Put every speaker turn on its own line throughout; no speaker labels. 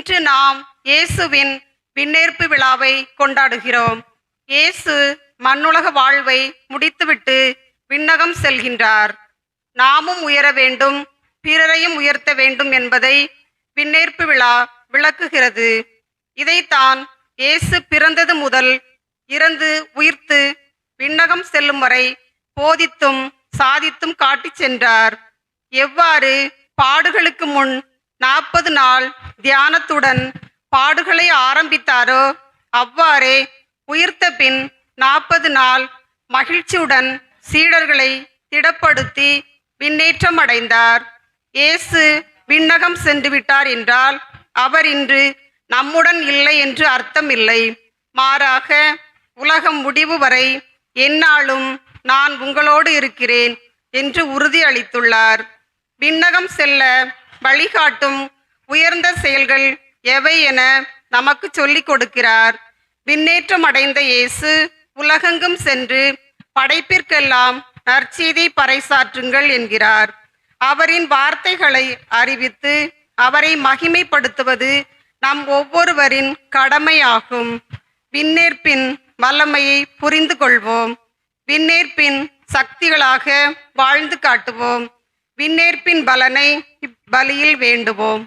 இன்று நாம் இயேசுவின் விண்ணேற்பு விழாவை கொண்டாடுகிறோம். இயேசு மண்ணுலக வாழ்வை முடித்துவிட்டு விண்ணகம் செல்கின்றார். நாமும் உயர வேண்டும், பிறரையும் உயர்த்த வேண்டும் என்பதை விண்ணேற்பு விழா விளக்குகிறது. இதைத்தான் இயேசு பிறந்தது முதல் இறந்து உயிர்த்து விண்ணகம் செல்லும் வரை போதித்தும் சாதித்தும் காட்டிச் சென்றார். எவ்வாறு பாடுகளுக்கு முன் 40 நாள் தியானத்துடன் பாடுகளை ஆரம்பித்தாரோ அவ்வாறே உயிர்த்த பின் 40 நாள் மகிழ்ச்சியுடன் சீடர்களை திடப்படுத்தி விண்ணேற்றம் அடைந்தார். இயேசு விண்ணகம் சென்று விட்டார் என்றால் அவர் இன்று நம்முடன் இல்லை என்று அர்த்தம் இல்லை. மாறாக உலகம் முடிவு வரை எந்நாளும் நான் உங்களோடு இருக்கிறேன் என்று உறுதி அளித்துள்ளார். விண்ணகம் செல்ல வழிகாட்டும் உயர்ந்த செயல்கள் எவை என நமக்கு சொல்லிக் கொடுக்கிறார். விண்ணேற்றம் அடைந்த இயேசு உலகெங்கும் சென்று படைப்பிற்கெல்லாம் நற்செய்தி பறைசாற்றுங்கள் என்கிறார். அவரின் வார்த்தைகளை அறிவித்து அவரை மகிமைப்படுத்துவது நம் ஒவ்வொருவரின் கடமையாகும். விண்ணேற்பின் வல்லமையை புரிந்து கொள்வோம். விண்ணேற்பின் சக்திகளாக வாழ்ந்து காட்டுவோம். விண்ணேற்பின் பலனை இப்பலியில் வேண்டுவோம்.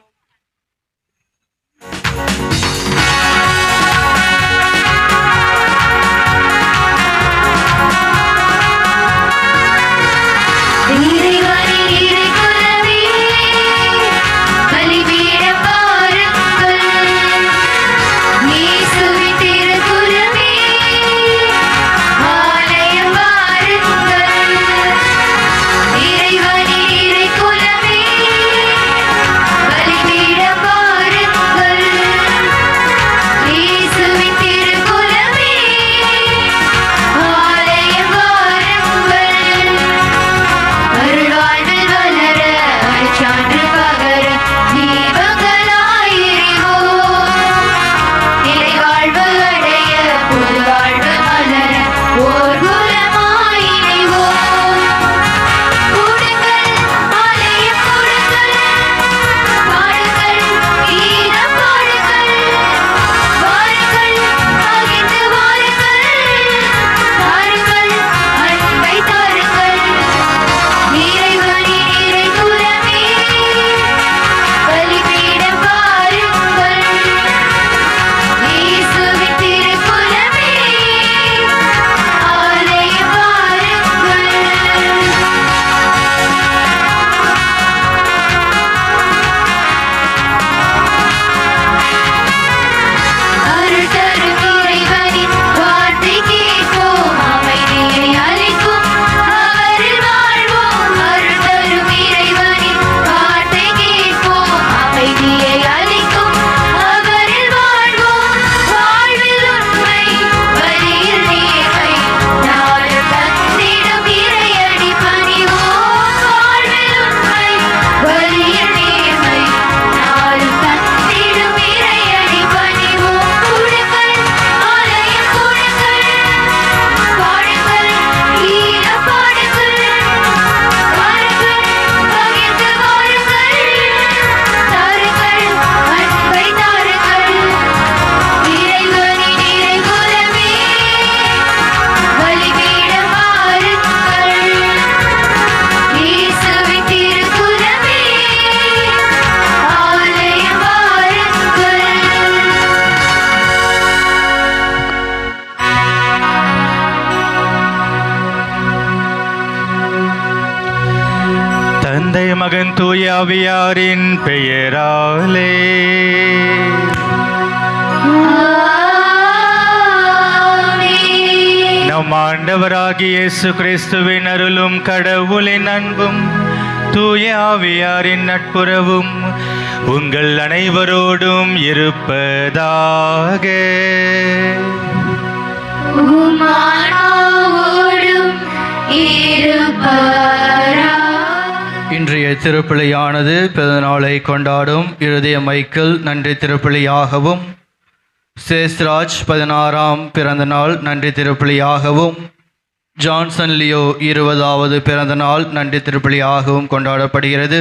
தந்தை மகன் தூய ஆவியாரின் பெயராலே நம் ஆண்டவராகிய இயேசு கிறிஸ்துவின் அருளும் கடவுளின் அன்பும் தூய ஆவியாரின் நட்புறவும் உங்கள் அனைவரோடும் இருப்பதாக.
இன்றைய திருப்பலியானது பிறந்தநாளை கொண்டாடும் இருதய மைக்கேல் நன்றி திருப்பலியாகவும், சேஸ்ராஜ் 16ஆம் பிறந்தநாள் நன்றி திருப்பலியாகவும், ஜான்சன் லியோ 20வது பிறந்தநாள் நன்றி திருப்பலியாகவும் கொண்டாடப்படுகிறது.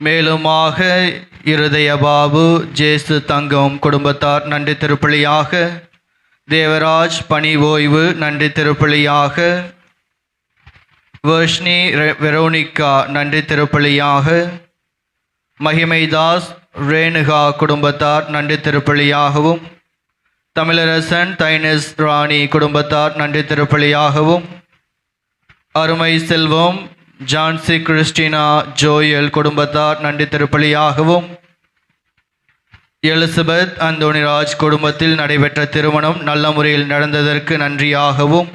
மேலுமாக இருதய பாபு, ஜேசு தங்கம் குடும்பத்தார் நன்றி திருப்பலியாக, தேவராஜ் பணி ஓய்வு நன்றி திருப்பலியாக, வர்ஷ்னி வெரோனிகா நன்றி திருப்பலியாக, மகிமைதாஸ் ரேணுகா குடும்பத்தார் நன்றி திருப்பலியாகவும், தமிழரசன் தைனஸ் ராணி குடும்பத்தார் நன்றி திருப்பலியாகவும், அருமை செல்வம் ஜான்சி கிறிஸ்டினா ஜோயல் குடும்பத்தார் நன்றி திருப்பலியாகவும், எலிசபெத் அந்தோனிராஜ் குடும்பத்தில் நடைபெற்ற திருமணம் நல்ல முறையில் நடந்ததற்கு நன்றியாகவும்,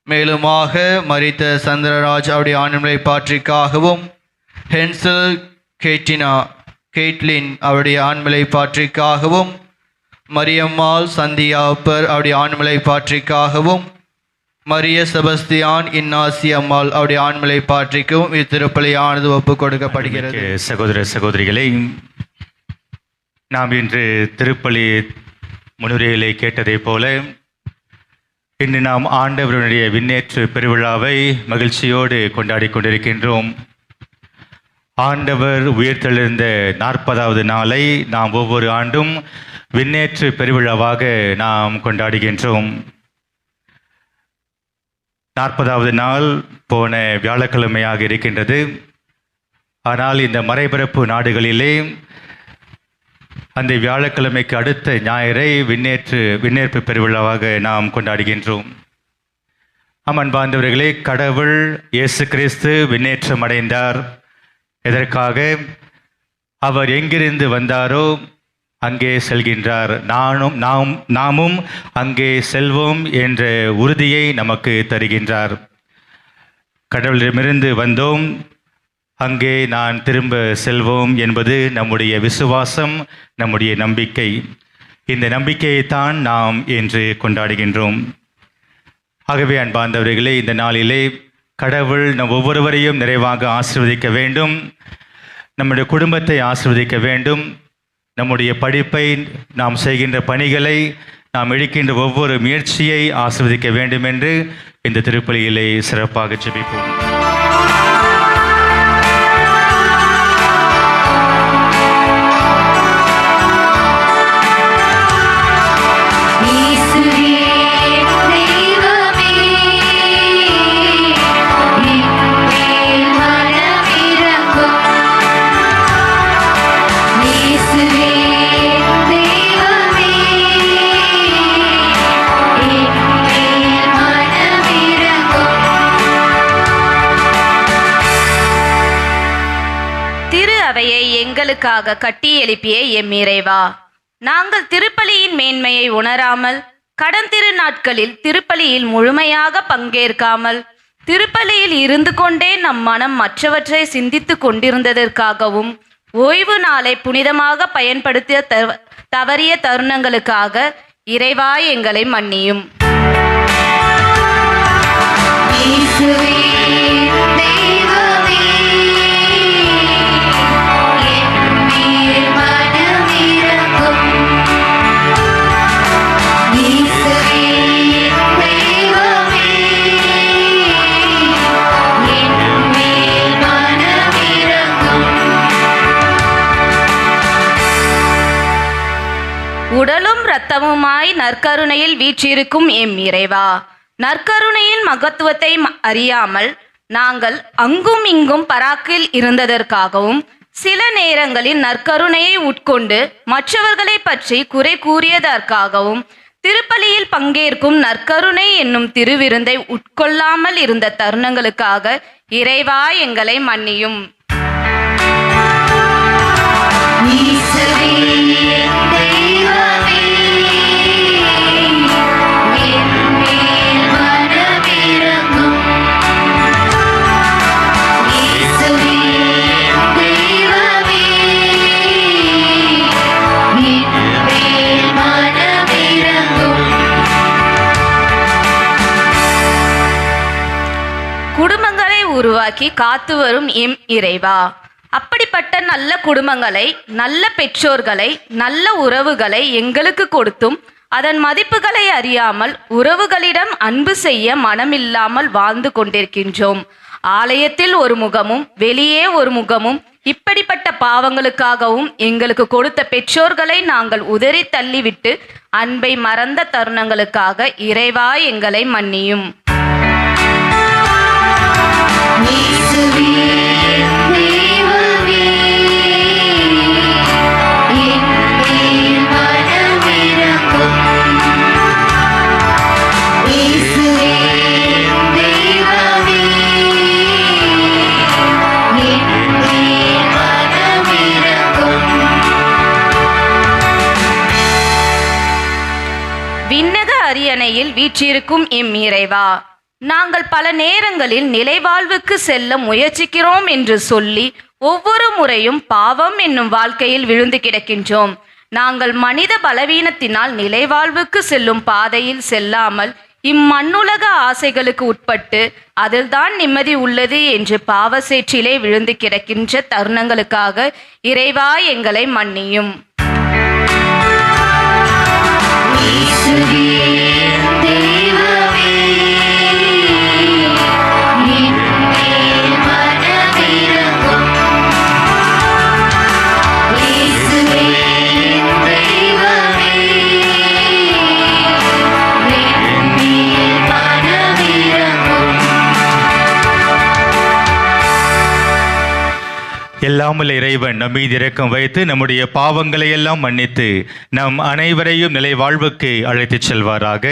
மேலுமாக மரித்த சந்திரராஜ் அவருடைய ஆண்மை பாற்றிக்காகவும், ஹென்சல் கேட்லின் அவருடைய ஆண்மலை பாற்றிக்காகவும், மரியம்மாள் சந்தியா அப்பர் அவருடைய ஆண்மலை பாற்றிக்காகவும், மரிய செபஸ்தியான் இன்னாசி அம்மாள் அவருடைய ஆண்மலை பாற்றிக்கும் இத்திருப்பலியானது ஒப்புக் கொடுக்கப்படுகிறது.
சகோதர சகோதரிகளை, நாம் இன்று திருப்பலி முன்னுரைகளை கேட்டதை போல இன்று நாம் ஆண்டவருடைய விண்ணேற்று பெருவிழாவை மகிழ்ச்சியோடு கொண்டாடி கொண்டிருக்கின்றோம். ஆண்டவர் உயிர்த்தெழுந்த 40வது நாளை நாம் ஒவ்வொரு ஆண்டும் விண்ணேற்று பெருவிழாவாக நாம் கொண்டாடுகின்றோம். 40வது நாள் போன வியாழக்கிழமையாக இருக்கின்றது. ஆனால் இந்த மறைபரப்பு நாடுகளிலே அந்த வியாழக்கிழமைக்கு அடுத்த ஞாயிறை விண்ணேற்பு பெருவிழாவாக நாம் கொண்டாடுகின்றோம். அன்பார்ந்தவர்களே, கடவுள் இயேசு கிறிஸ்து விண்ணேற்றம் அடைந்தார். எதற்காக? அவர் எங்கிருந்து வந்தாரோ அங்கே செல்கின்றார். நாமும் அங்கே செல்வோம் என்ற உறுதியை நமக்கு தருகின்றார். கடவுளிடமிருந்து வந்தோம், அங்கே நான் திரும்ப செல்வோம் என்பது நம்முடைய விசுவாசம், நம்முடைய நம்பிக்கை. இந்த நம்பிக்கையைத்தான் நாம் இன்று கொண்டாடுகின்றோம். ஆகவே அன்பார்ந்தவர்களே, இந்த நாளிலே கடவுள் நம் ஒவ்வொருவரையும் நிறைவாக ஆசீர்வதிக்க வேண்டும். நம்முடைய குடும்பத்தை ஆசீர்வதிக்க வேண்டும். நம்முடைய படிப்பை, நாம் செய்கின்ற பணிகளை, நாம் எடுக்கின்ற ஒவ்வொரு முயற்சியை ஆசீர்வதிக்க வேண்டும் என்று இந்த திருப்பலியிலே சிறப்பாக ஜெபிப்போம்.
எங்களுக்காக கட்டி எழுப்பிய எம் இறைவா, நாங்கள் திருப்பலியின் மேன்மையை உணராமல், கடன் திரு நாட்களில் திருப்பலியில் முழுமையாக பங்கேற்காமல், திருப்பலியில் இருந்து கொண்டே நம் மனம் மற்றவற்றை சிந்தித்து கொண்டிருந்ததற்காகவும், ஓய்வு நாளை புனிதமாக பயன்படுத்த தவறிய தருணங்களுக்காக இறைவா எங்களை மன்னியும். உடலும் இரத்தமுமாய் நற்கருணையில் வீற்றிருக்கும் எம் இறைவா, நற்கருணையின் மகத்துவத்தை அறியாமல் நாங்கள் அங்கும் இங்கும் பராக்கில் இருந்ததற்காகவும், சில நேரங்களில் நற்கருணையை உட்கொண்டு மற்றவர்களை பற்றி குறை கூறியதற்காகவும், திருப்பலியில் பங்கேற்கும் நற்கருணை என்னும் திருவிருந்தை உட்கொள்ளாமல் இருந்த தருணங்களுக்காக இறைவா எங்களை மன்னியும். குடும்பங்களை உருவாக்கி காத்து வரும் எம் இறைவா, அப்படிப்பட்ட நல்ல குடும்பங்களை, நல்ல பெற்றோர்களை, நல்ல உறவுகளை எங்களுக்கு கொடுத்தும் அதன் மதிப்புகளை அறியாமல் உறவுகளிடம் அன்பு செய்ய மனமில்லாமல் வாழ்ந்து கொண்டிருக்கின்றோம். ஆலயத்தில் ஒரு முகமும் வெளியே ஒரு முகமும் இப்படிப்பட்ட பாவங்களுக்காகவும் எங்களுக்கு கொடுத்த பெற்றோர்களை நாங்கள் உதறி தள்ளிவிட்டு அன்பை மறந்த தருணங்களுக்காக இறைவா எங்களை மன்னியும். விண்ணக அரியணையில் வீற்றிருக்கும் எம் இறைவா, நாங்கள் பல நேரங்களில் நிலைவாழ்வுக்கு செல்ல முயற்சிக்கிறோம் என்று சொல்லி ஒவ்வொரு முறையும் பாவம் என்னும் வாழ்க்கையில் விழுந்து கிடக்கின்றோம். நாங்கள் மனித பலவீனத்தினால் நிலைவாழ்வுக்கு செல்லும் பாதையில் செல்லாமல் இம்மண்ணுலக ஆசைகளுக்கு உட்பட்டு அதில்தான் நிம்மதி உள்ளது என்று பாவசேற்றிலே விழுந்து கிடக்கின்ற தருணங்களுக்காக இறைவா எங்களை மன்னியும்.
எல்லாமுள்ள இறைவன் நம் மீது இரக்கம் வைத்து நம்முடைய பாவங்களை எல்லாம் மன்னித்து நம் அனைவரையும் நிலை வாழ்வுக்கு அழைத்துச் செல்வாராக.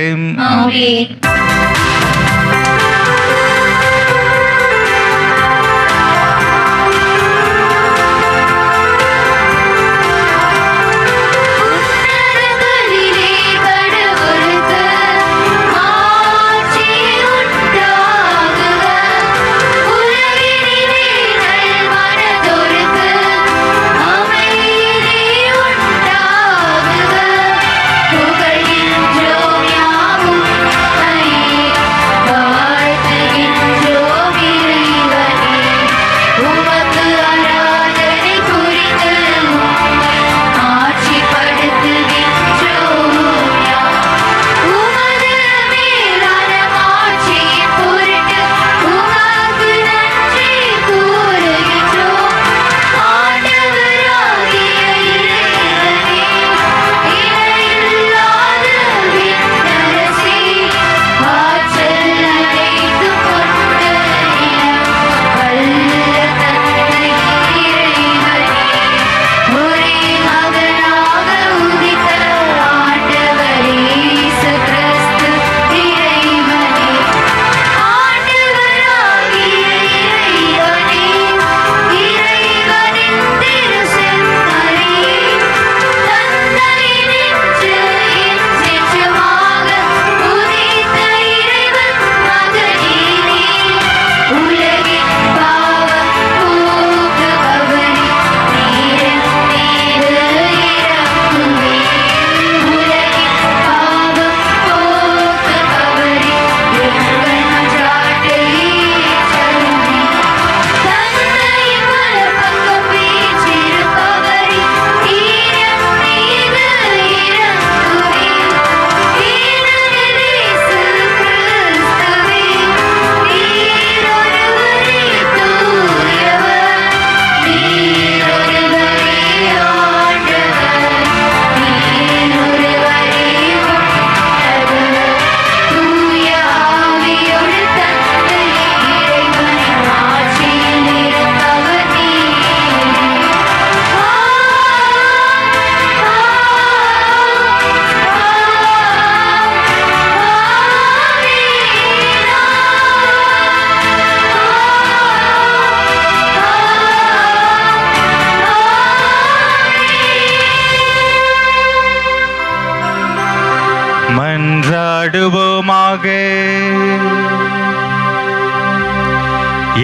மன்றாடுவோமாக.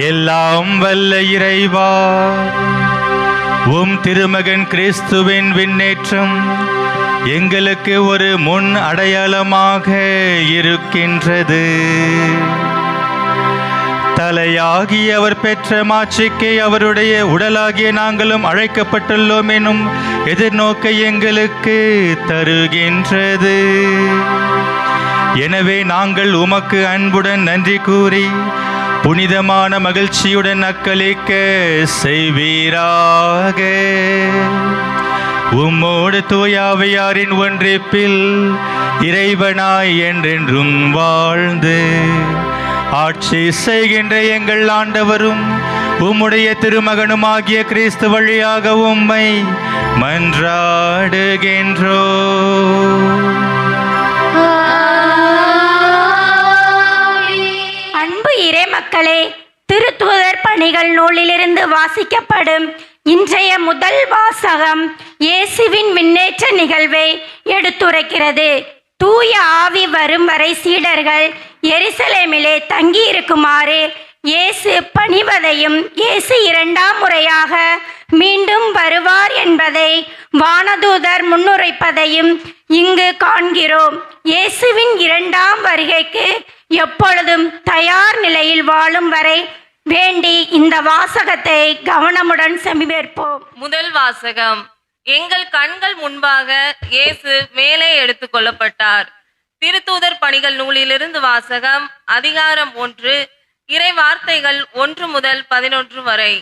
எல்லாம் வல்ல இறைவா, உம் திருமகன் கிறிஸ்துவின் விண்ணேற்றம் எங்களுக்கு ஒரு முன் அடையாளமாக இருக்கின்றது. தலையாகி அவர் பெற்ற மாட்சிக்கு அவருடைய உடலாகிய நாங்களும் அழைக்கப்பட்டுள்ளோம் எனும் எதிர்நோக்கை எங்களுக்கு தருகின்றது. எனவே நாங்கள் உமக்கு அன்புடன் நன்றி கூறி புனிதமான மகிழ்ச்சியுடன் அக்களிக்க செய்வீராக. உம்மோடு தூயாவையாரின் ஒன்றிப்பில் இறைவனாய் என்றென்றும் வாழ்ந்து ஆட்சி செய்கின்ற எங்கள் ஆண்டவரும் உம்முடைய திருமகனுமாகிய கிறிஸ்து வழியாக உம்மை மன்றாடுகின்றோ.
அன்பு இறை மக்களே, திருத்தூதர் பணிகள் நூலிலிருந்து வாசிக்கப்படும் இன்றைய முதல் வாசகம் இயேசுவின் விண்ணேற்ற நிகழ்வை எடுத்துரைக்கிறது. தூய ஆவி வரும் வரை சீடர்கள் எருசலேமிலே தங்கியிருக்குமாறு இயேசு பணிவதையும் இயேசு இரண்டாம் முறையாக மீண்டும் வருவார் என்பதை வானதூதர் முன்னுரைப்பதையும் இங்கு காண்கிறோம். இயேசுவின் இரண்டாம் வருகைக்கு எப்பொழுதும் தயார் நிலையில் வாழும் வரை வேண்டி இந்த வாசகத்தை கவனமுடன் செவிமேற்போம்.
முதல் வாசகம். எங்கள் கண்கள் முன்பாக இயேசு மேலே எடுத்துக் கொள்ளப்பட்டார். திருத்தூதர் பணிகள் நூலிலிருந்து வாசகம். அதிகாரம் 1, இறை வார்த்தைகள் 1 முதல் 11 வரை.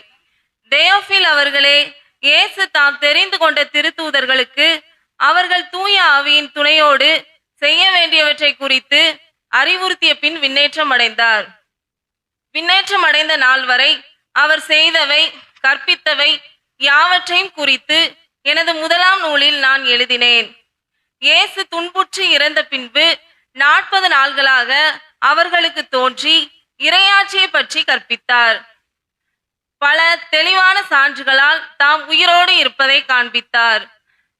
தேயோஃபில் அவர்களே, இயேசு தாம் தெரிந்து கொண்ட திருத்தூதர்களுக்கு அவர்கள் தூய ஆவியின் துணையோடு செய்ய வேண்டியவற்றை குறித்து அறிவுறுத்திய பின் விண்ணேற்றம் அடைந்தார். விண்ணேற்றம் அடைந்த நாள் வரை அவர் செய்தவை கற்பித்தவை யாவற்றையும் குறித்து எனது முதலாம் நூலில் நான் எழுதினேன். இயேசு துன்புற்று இறந்த பின்பு 40 நாள்களாக அவர்களுக்கு தோன்றி இறையாட்சியை பற்றி கற்பித்தார். பல தெளிவான சான்றுகளால் தாம் உயிரோடு இருப்பதை காண்பித்தார்.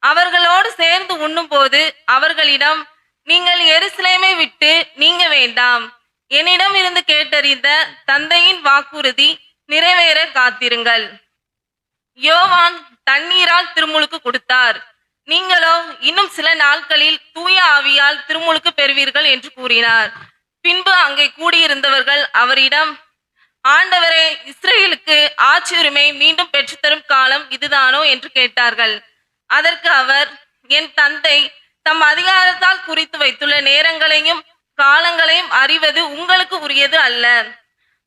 அவர்களோடு சேர்ந்து உண்ணும் போது அவர்களிடம், நீங்கள் எருசலேமை விட்டு நீங்க வேண்டாம், என்னிடம் இருந்து கேட்டறிந்த தந்தையின் வாக்குறுதி நிறைவேற காத்திருங்கள். யோவான் தண்ணீரால் திருமுழுக்கு கொடுத்தார், நீங்களோ இன்னும் சில நாட்களில் தூய ஆவியால் திருமுழுக்கு பெறுவீர்கள் என்று கூறினார். பின்பு அங்கே கூடியிருந்தவர்கள் அவரிடம், ஆண்டவரே, இஸ்ரேலுக்கு ஆட்சி உரிமை மீண்டும் பெற்றுத்தரும் காலம் இதுதானோ என்று கேட்டார்கள். அதற்கு அவர், என் தந்தை தம் அதிகாரத்தால் குறித்து வைத்துள்ள நேரங்களையும் காலங்களையும் அறிவது உங்களுக்கு உரியது அல்ல.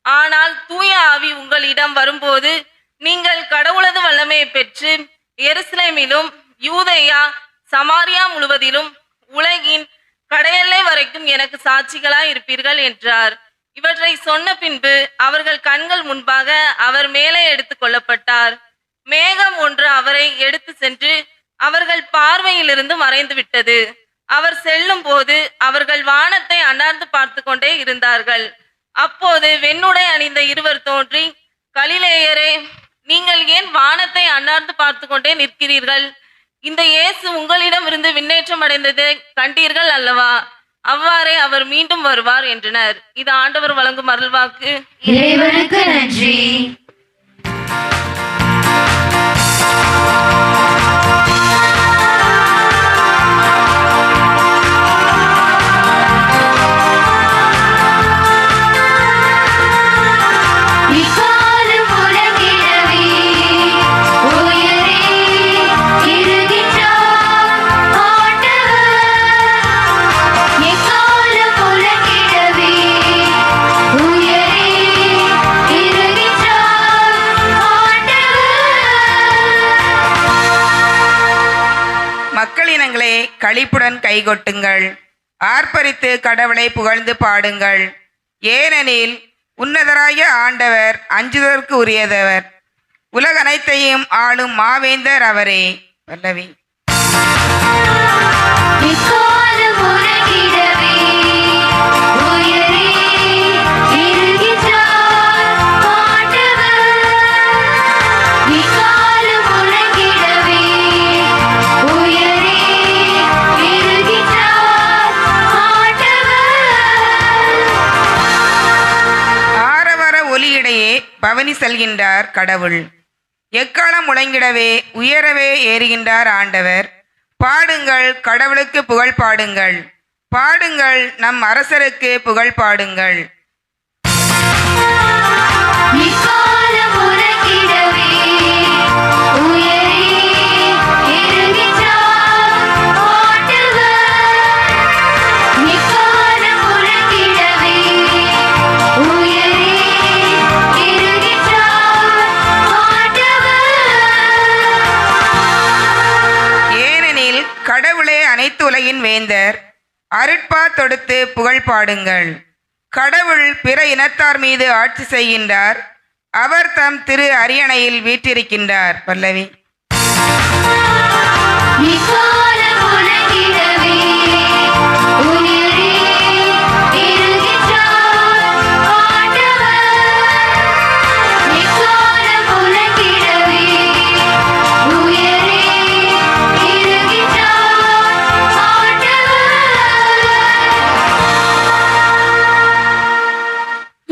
ஆனால் தூய ஆவி உங்களிடம் வரும்போது நீங்கள் கடவுளது வல்லமையை பெற்று எருசலேமிலும் யூதேயா சமாரியா முழுவதிலும் உலகின் கடையெல்லை வரைக்கும் எனக்கு சாட்சிகளாய் இருப்பீர்கள் என்றார். இவற்றை சொன்ன பின்பு அவர்கள் கண்கள் முன்பாக அவர் மேலே எடுத்து கொள்ளப்பட்டார். மேகம் ஒன்று அவரை எடுத்து சென்று அவர்கள் பார்வையிலிருந்து மறைந்து விட்டது. அவர் செல்லும் போது அவர்கள் வானத்தை அண்ணாந்து பார்த்து கொண்டே இருந்தார்கள். அப்போது வெண்ணுடை அணிந்த இருவர் தோன்றி, கலிலேயரே, நீங்கள் ஏன் வானத்தை அண்ணாந்து பார்த்து கொண்டே நிற்கிறீர்கள்? இந்த இயேசு உங்களிடம் இருந்து விண்ணேற்றம் அடைந்ததை கண்டீர்கள் அல்லவா? அவ்வாறே அவர் மீண்டும் வருவார் என்றனர். இது ஆண்டவர் வழங்கும் அருள்வாக்கு.
இறைவனுக்கு நன்றி.
மக்களினங்களே, களிப்புடன் கைகொட்டுங்கள், ஆர்ப்பரித்து கடவுளை புகழ்ந்து பாடுங்கள். ஏனெனில் உன்னதராய ஆண்டவர் அஞ்சுதற்கு உரியதவர், உலகனைத்தையும் ஆளும் மாவேந்தர் அவரே. பல்லவி. பவனி செல்கின்றார் கடவுள், எக்காலம் முழங்கிடவே உயரவே ஏறுகின்றார் ஆண்டவர். பாடுங்கள், கடவுளுக்கு புகழ் பாடுங்கள், பாடுங்கள், நம் அரசருக்கு புகழ் பாடுங்கள். உலகின் வேந்தர், அருட்பா தொடுத்து புகழ் பாடுங்கள். கடவுள் பிற இனத்தார் மீது ஆட்சி செய்கின்றார், அவர் தம் திரு அரியணையில் வீற்றிருக்கின்றார். பல்லவி.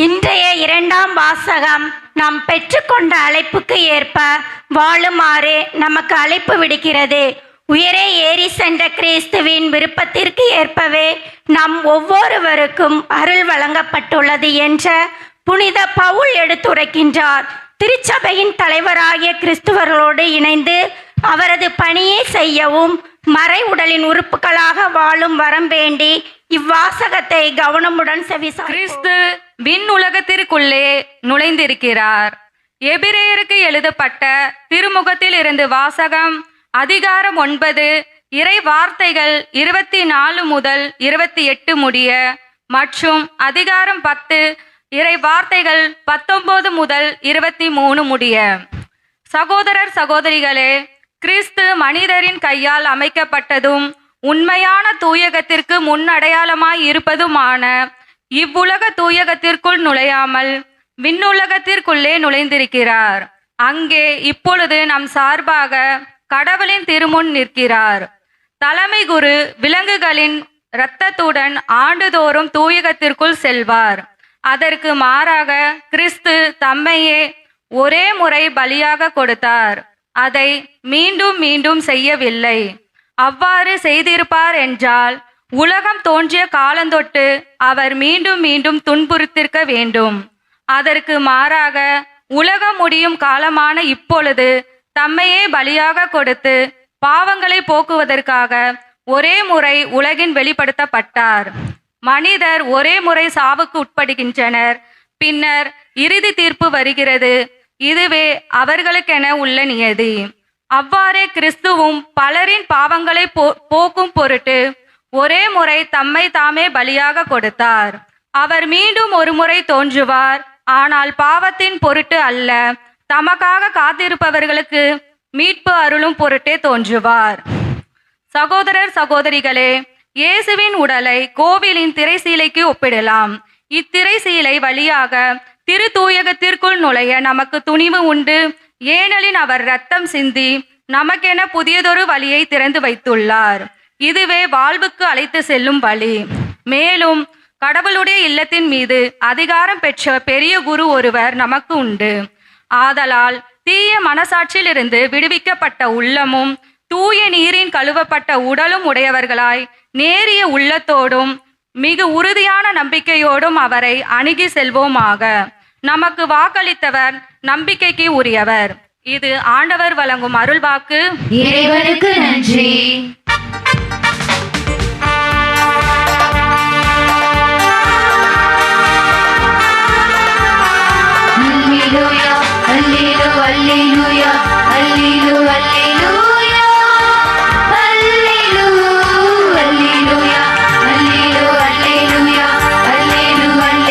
இன்றைய இரண்டாம் வாசகம் நாம் பெற்றுக்கொண்ட அழைப்புக்கு ஏற்ப வாழுமாறு நமக்கு அழைப்பு விடுக்கிறது. உயரே ஏறி சென்ற கிறிஸ்துவின் விருப்பத்திற்கு ஏற்பவே நம் ஒவ்வொருவருக்கும் அருள் வழங்கப்பட்டுள்ளது என்ற புனித பவுல் எடுத்துரைக்கின்றார். திருச்சபையின் தலைவராகிய கிறிஸ்துவர்களோடு இணைந்து அவரது பணியை செய்யவும் மறை உடலின் உறுப்புகளாக வாழும் வரம் வேண்டி இவ்வாசகத்தை கவனமுடன் செவிசாய்ப்போம்.
கிறிஸ்து விண் உலகத்திற்குள்ளே நுழைந்திருக்கிறார். எபிரேயருக்கு எழுதப்பட்ட திருமுகத்தில் இருந்து வாசகம். அதிகாரம் 9, இறை வார்த்தைகள் 24 முதல் 28 முடிய மற்றும் அதிகாரம் 10, இறை வார்த்தைகள் 19 முதல் 23 முடிய. சகோதரர் சகோதரிகளே, கிறிஸ்து மனிதரின் கையால் அமைக்கப்பட்டதும் உண்மையான தூயகத்திற்கு முன்னடையாளமாய் இருப்பதுமான இவ்வுலக தூயகத்திற்குள் நுழையாமல் விண்ணுலகத்திற்குள்ளே நுழைந்திருக்கிறார். அங்கே இப்பொழுது நம் சார்பாக கடவுளின் திருமுன் நிற்கிறார். தலைமை குரு விலங்குகளின் இரத்தத்துடன் ஆண்டுதோறும் தூயகத்திற்குள் செல்வார். அதற்கு மாறாக கிறிஸ்து தம்மையே ஒரே முறை பலியாக கொடுத்தார். அதை மீண்டும் மீண்டும் செய்யவில்லை. அவ்வாறு செய்திருப்பார் என்றால் உலகம் தோன்றிய காலந்தொட்டு அவர் மீண்டும் மீண்டும் துன்புறுத்திருக்க வேண்டும். அதற்கு மாறாக உலகம் முடியும் காலமான இப்பொழுது தம்மையே பலியாக கொடுத்து பாவங்களை போக்குவதற்காக ஒரே முறை உலகின் வெளிப்படுத்தப்பட்டார். மனிதர் ஒரே முறை சாவுக்கு உட்படுகின்றனர். பின்னர் இறுதி தீர்ப்பு வருகிறது. இதுவே அவர்களுக்கென உள்ள நியதி. அவ்வாறே கிறிஸ்துவும் பலரின் பாவங்களை போக்கும் பொருட்டு ஒரே முறை தம்மை தாமே பலியாக கொடுத்தார். அவர் மீண்டும் ஒரு முறை தோன்றுவார். ஆனால் பாவத்தின் பொருட்டு அல்ல, தமக்காக காத்திருப்பவர்களுக்கு மீட்பு அருளும் பொருட்டே தோன்றுவார். சகோதரர் சகோதரிகளே, இயேசுவின் உடலை கோவிலின் திரைசீலைக்கு ஒப்பிடலாம். இத்திரைசீலை வழியாக திரு தூயகத்திற்குள் நுழைய நமக்கு துணிவு உண்டு. ஏனெனில் அவர் இரத்தம் சிந்தி நமக்கென புதியதொரு வழியை திறந்து வைத்துள்ளார். இதுவே வாழ்வுக்கு அழைத்து செல்லும் வழி. மேலும் கடவுளுடைய இல்லத்தின் மீது அதிகாரம் பெற்ற பெரிய குரு ஒருவர் நமக்கு உண்டு. ஆதலால் தீய மனசாட்சியிலிருந்து விடுவிக்கப்பட்ட உள்ளமும் தூய நீரின் கழுவப்பட்ட உடலும் உடையவர்களாய் நேரிய உள்ளத்தோடும் மிக உறுதியான நம்பிக்கையோடும் அவரை அணுகி செல்வோமாக. நமக்கு வாக்களித்தவர் நம்பிக்கைக்கு உரியவர். இது ஆண்டவர் வழங்கும் அருள்வாக்கு.
இறைவனுக்கு நன்றி. அல்லேலூயா, அல்லேலூயா, அல்லேலூயா, அல்லேலூயா, அல்லேலூயா, அல்லேலூயா, அல்லேலூயா, அல்லேலூயா,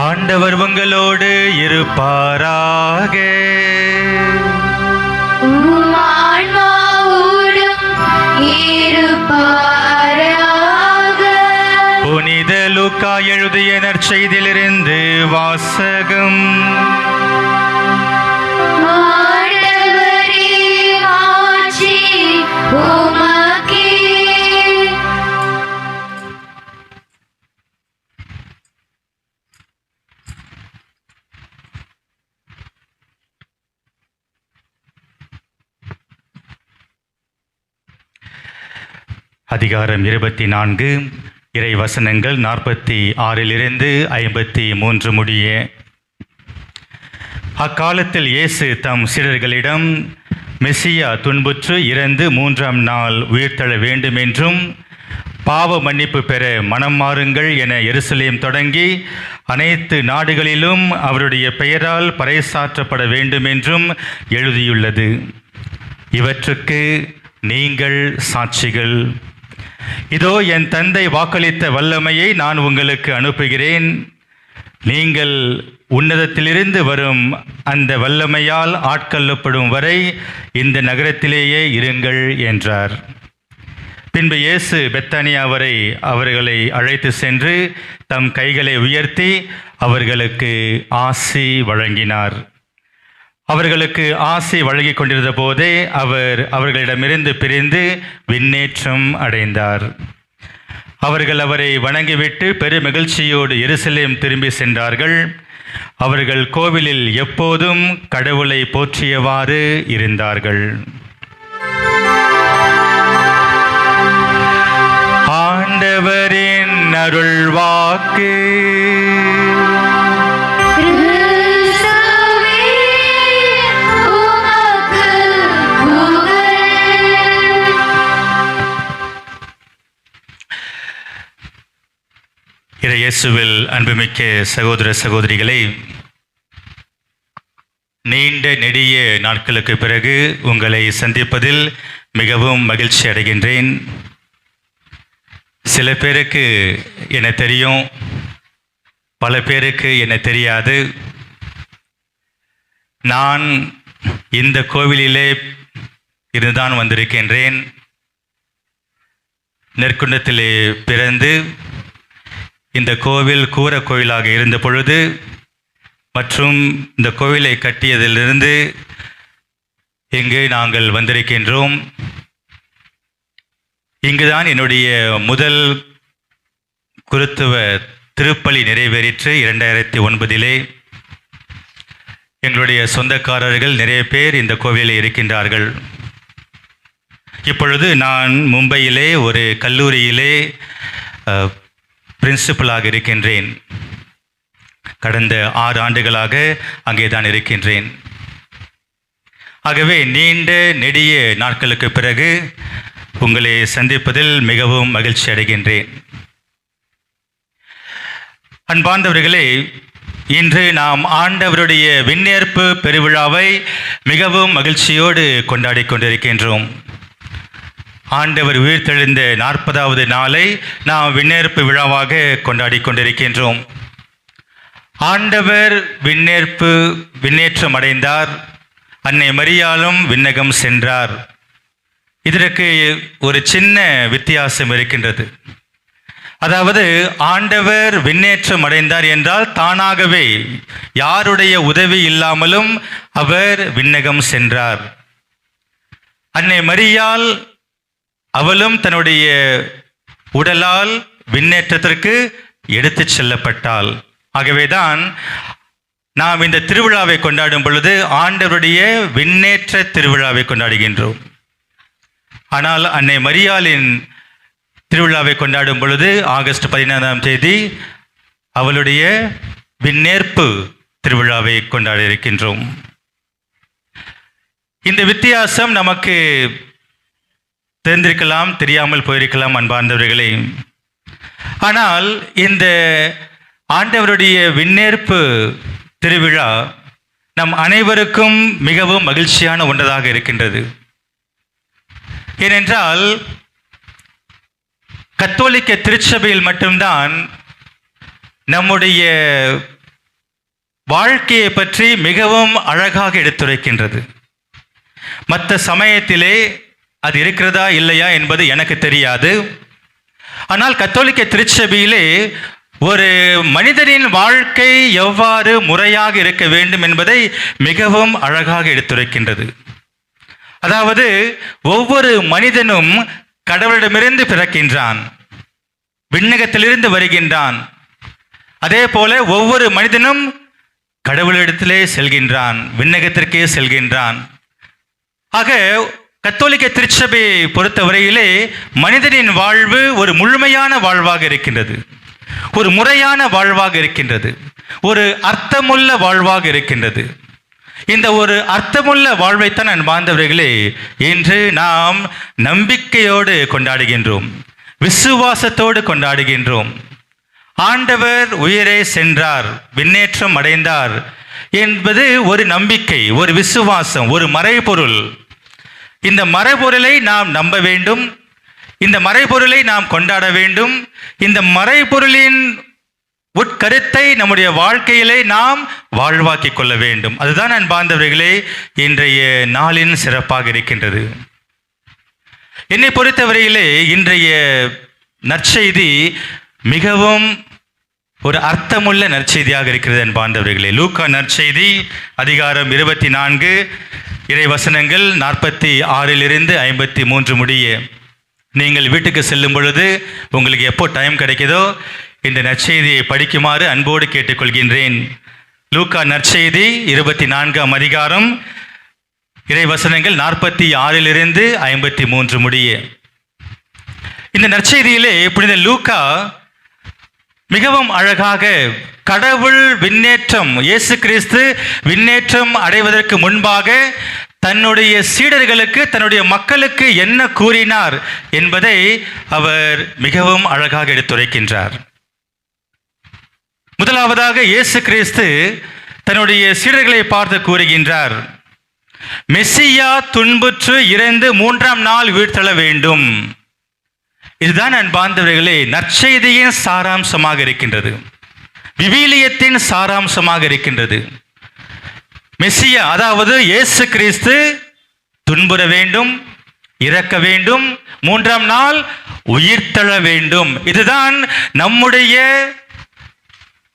ஆண்டவர் உங்களோடு இருப்பாராக. லூக்கா எழுதிய நற்செய்தியிலிருந்து வாசகம்.
ஆண்டவரே, ஆட்சி உமக்கே.
அதிகாரம் 24, இறை வசனங்கள் 46 53 முடிய. அக்காலத்தில் இயேசு தம் சீடர்களிடம், மெசியா துன்புற்று இறந்து 3ஆம் நாள் உயிர்த்தெழ வேண்டுமென்றும் பாவ மன்னிப்பு பெற மனம் மாறுங்கள் என எருசலேம் தொடங்கி அனைத்து நாடுகளிலும் அவருடைய பெயரால் பறைசாற்றப்பட வேண்டுமென்றும் எழுதியுள்ளது. இவற்றுக்கு நீங்கள் சாட்சிகள். இதோ என் தந்தை வாக்களித்த வல்லமையை நான் உங்களுக்கு அனுப்புகிறேன். நீங்கள் உன்னதத்திலிருந்து வரும் அந்த வல்லமையால் ஆட்கொள்ளப்படும் வரை இந்த நகரத்திலேயே இருங்கள் என்றார். பின்பு இயேசு பெத்தானியா வரை அவர்களை அழைத்து சென்று தம் கைகளை உயர்த்தி அவர்களுக்கு ஆசி வழங்கினார். அவர்களுக்கு ஆசி வழங்கி கொண்டிருந்த போதே அவர் அவர்களிடமிருந்து பிரிந்து விண்ணேற்றம் அடைந்தார். அவர்கள் அவரை வணங்கிவிட்டு பெருமகிழ்ச்சியோடு எருசலேம் திரும்பி சென்றார்கள். அவர்கள் கோவிலில் எப்போதும் கடவுளை போற்றியவாறு இருந்தார்கள். ஆண்டவரின் அருள்வாக்கு.
கிறிஸ்துவே, உமக்கு புகழ்.
இயேசுவில் அன்புமிக்க சகோதர சகோதரிகளை, நீண்ட நெடிய நாட்களுக்கு பிறகு உங்களை சந்திப்பதில் மிகவும் மகிழ்ச்சி அடைகின்றேன். சில பேருக்கு என்ன தெரியும், பல பேருக்கு என்ன தெரியாது. நான் இந்த கோவிலிலே இருந்துதான் வந்திருக்கின்றேன். நெற்குண்டத்திலே பிறந்து இந்த கோவில் கூர கோயிலாக இருந்த பொழுது மற்றும் இந்த கோவிலை கட்டியதிலிருந்து இங்கு நாங்கள் வந்திருக்கின்றோம். இங்குதான் என்னுடைய முதல் குருத்துவ திருப்பலி நிறைவேறிற்று 2009. எங்களுடைய சொந்தக்காரர்கள் நிறைய பேர் இந்த கோவிலில் இருக்கின்றார்கள். இப்பொழுது நான் மும்பையிலே ஒரு கல்லூரியிலே பிரின்சிபலாக இருக்கின்றேன். கடந்த 6 ஆண்டுகளாக அங்கே தான் இருக்கின்றேன். ஆகவே நீண்ட நெடிய நாட்களுக்கு பிறகு உங்களை சந்திப்பதில் மிகவும் மகிழ்ச்சி அடைகின்றேன். அன்பார்ந்தவர்களே, இன்று நாம் ஆண்டவருடைய விண்ணேற்பு பெருவிழாவை மிகவும் மகிழ்ச்சியோடு கொண்டாடி கொண்டிருக்கின்றோம். ஆண்டவர் உயிர்த்தெழுந்த 40வது நாளை நாம் விண்ணேற்பு விழாவாக கொண்டாடி கொண்டிருக்கின்றோம். ஆண்டவர் விண்ணேற்றம் அடைந்தார். அன்னை மரியாளும் விண்ணகம் சென்றார். இதற்கு ஒரு சின்ன வித்தியாசம் இருக்கின்றது. அதாவது ஆண்டவர் விண்ணேற்றம் அடைந்தார் என்றால் தானாகவே யாருடைய உதவி இல்லாமலும் அவர் விண்ணகம் சென்றார். அன்னை மரியாள் அவளும் தன்னுடைய உடலால் விண்ணேற்றத்திற்கு எடுத்துச் செல்லப்பட்டாள். ஆகவேதான் நாம் இந்த திருவிழாவை கொண்டாடும் பொழுது ஆண்டவருடைய விண்ணேற்ற திருவிழாவை கொண்டாடுகின்றோம். ஆனால் அன்னை மரியாளின் திருவிழாவை கொண்டாடும் பொழுது ஆகஸ்ட் 14ஆம் தேதி அவளுடைய விண்ணேற்பு திருவிழாவை கொண்டாட இருக்கின்றோம். இந்த வித்தியாசம் நமக்கு தெரிந்திருக்கலாம், தெரியாமல் போயிருக்கலாம் அன்பார்ந்தவர்களே. ஆனால் இந்த ஆண்டவருடைய விண்ணேற்பு திருவிழா நம் அனைவருக்கும் மிகவும் மகிழ்ச்சியான ஒன்றதாக இருக்கின்றது. ஏனென்றால் கத்தோலிக்க திருச்சபையில் மட்டும்தான் நம்முடைய வாழ்க்கையை பற்றி மிகவும் அழகாக எடுத்துரைக்கின்றது. மற்ற சமயத்திலே அது இருக்கிறதா இல்லையா என்பது எனக்கு தெரியாது. ஆனால் கத்தோலிக்க திருச்சபையிலே ஒரு மனிதனின் வாழ்க்கை எவ்வாறு முறையாக இருக்க வேண்டும் என்பதை மிகவும் அழகாக எடுத்துரைக்கின்றது. அதாவது ஒவ்வொரு மனிதனும் கடவுளிடமிருந்து பிறக்கின்றான், விண்ணகத்திலிருந்து வருகின்றான். அதே போல ஒவ்வொரு மனிதனும் கடவுளிடத்திலே செல்கின்றான், விண்ணகத்திற்கே செல்கின்றான். ஆக கத்தோலிக்க திருச்சபையை பொறுத்தவரையிலே மனிதனின் வாழ்வு ஒரு முழுமையான வாழ்வாக இருக்கின்றது, ஒரு முறையான வாழ்வாக இருக்கின்றது, ஒரு அர்த்தமுள்ள வாழ்வாக இருக்கின்றது. இந்த ஒரு அர்த்தமுள்ள வாழ்வைத்தான் அன்பார்ந்தவர்களே இன்று நாம் நம்பிக்கையோடு கொண்டாடுகின்றோம், விசுவாசத்தோடு கொண்டாடுகின்றோம். ஆண்டவர் உயிரே சென்றார், விண்ணேற்றம் அடைந்தார் என்பது ஒரு நம்பிக்கை, ஒரு விசுவாசம், ஒரு மறைபொருள். இந்த மறைபொருளை நாம் நம்ப வேண்டும், இந்த மறைபொருளை நாம் கொண்டாட வேண்டும். இந்த மறைபொருளின் உட்கருத்தை நம்முடைய வாழ்க்கையிலே நாம் வாழ்வாக்கிக் கொள்ள வேண்டும். அதுதான் அன்பார்ந்தவர்களே இன்றைய நாளின் சிறப்பாக இருக்கின்றது. என்னை பொறுத்தவரையிலே இன்றைய நற்செய்தி மிகவும் ஒரு அர்த்தமுள்ள நற்செய்தியாக இருக்கிறது அன்பார்ந்தவர்களே. லூக்கா நற்செய்தி அதிகாரம் 24 இறைவசனங்கள் 46 53 முடிய. நீங்கள் வீட்டுக்கு செல்லும் பொழுது உங்களுக்கு எப்போ டைம் கிடைக்குதோ இந்த நற்செய்தியை படிக்குமாறு அன்போடு கேட்டுக்கொள்கின்றேன். லூக்கா நற்செய்தி 24ஆம் அதிகாரம் இறைவசனங்கள் 46 53 முடிய. இந்த நற்செய்தியிலே புனித லூக்கா மிகவும் அழகாக கடவுள் விண்ணேற்றம், இயேசு கிறிஸ்து விண்ணேற்றம் அடைவதற்கு முன்பாக தன்னுடைய சீடர்களுக்கு, தன்னுடைய மக்களுக்கு என்ன கூறினார் என்பதை அவர் மிகவும் அழகாக எடுத்துரைக்கின்றார். முதலாவதாக இயேசு கிறிஸ்து தன்னுடைய சீடர்களை பார்த்து கூறுகின்றார், மெசியா துன்புற்று இறந்து 3ஆம் நாள் உயிர்த்தெழ வேண்டும். இதுதான் அன்பார்ந்தவர்களே நற்செய்தியின் சாராம்சமாக இருக்கின்றது, விவிலியத்தின் சாராம்சமாக இருக்கின்றது. மெசியா அதாவது இயேசு கிறிஸ்து துன்புற வேண்டும், இறக்க வேண்டும், 3ஆம் நாள் உயிர்த்தெழ வேண்டும். இதுதான் நம்முடைய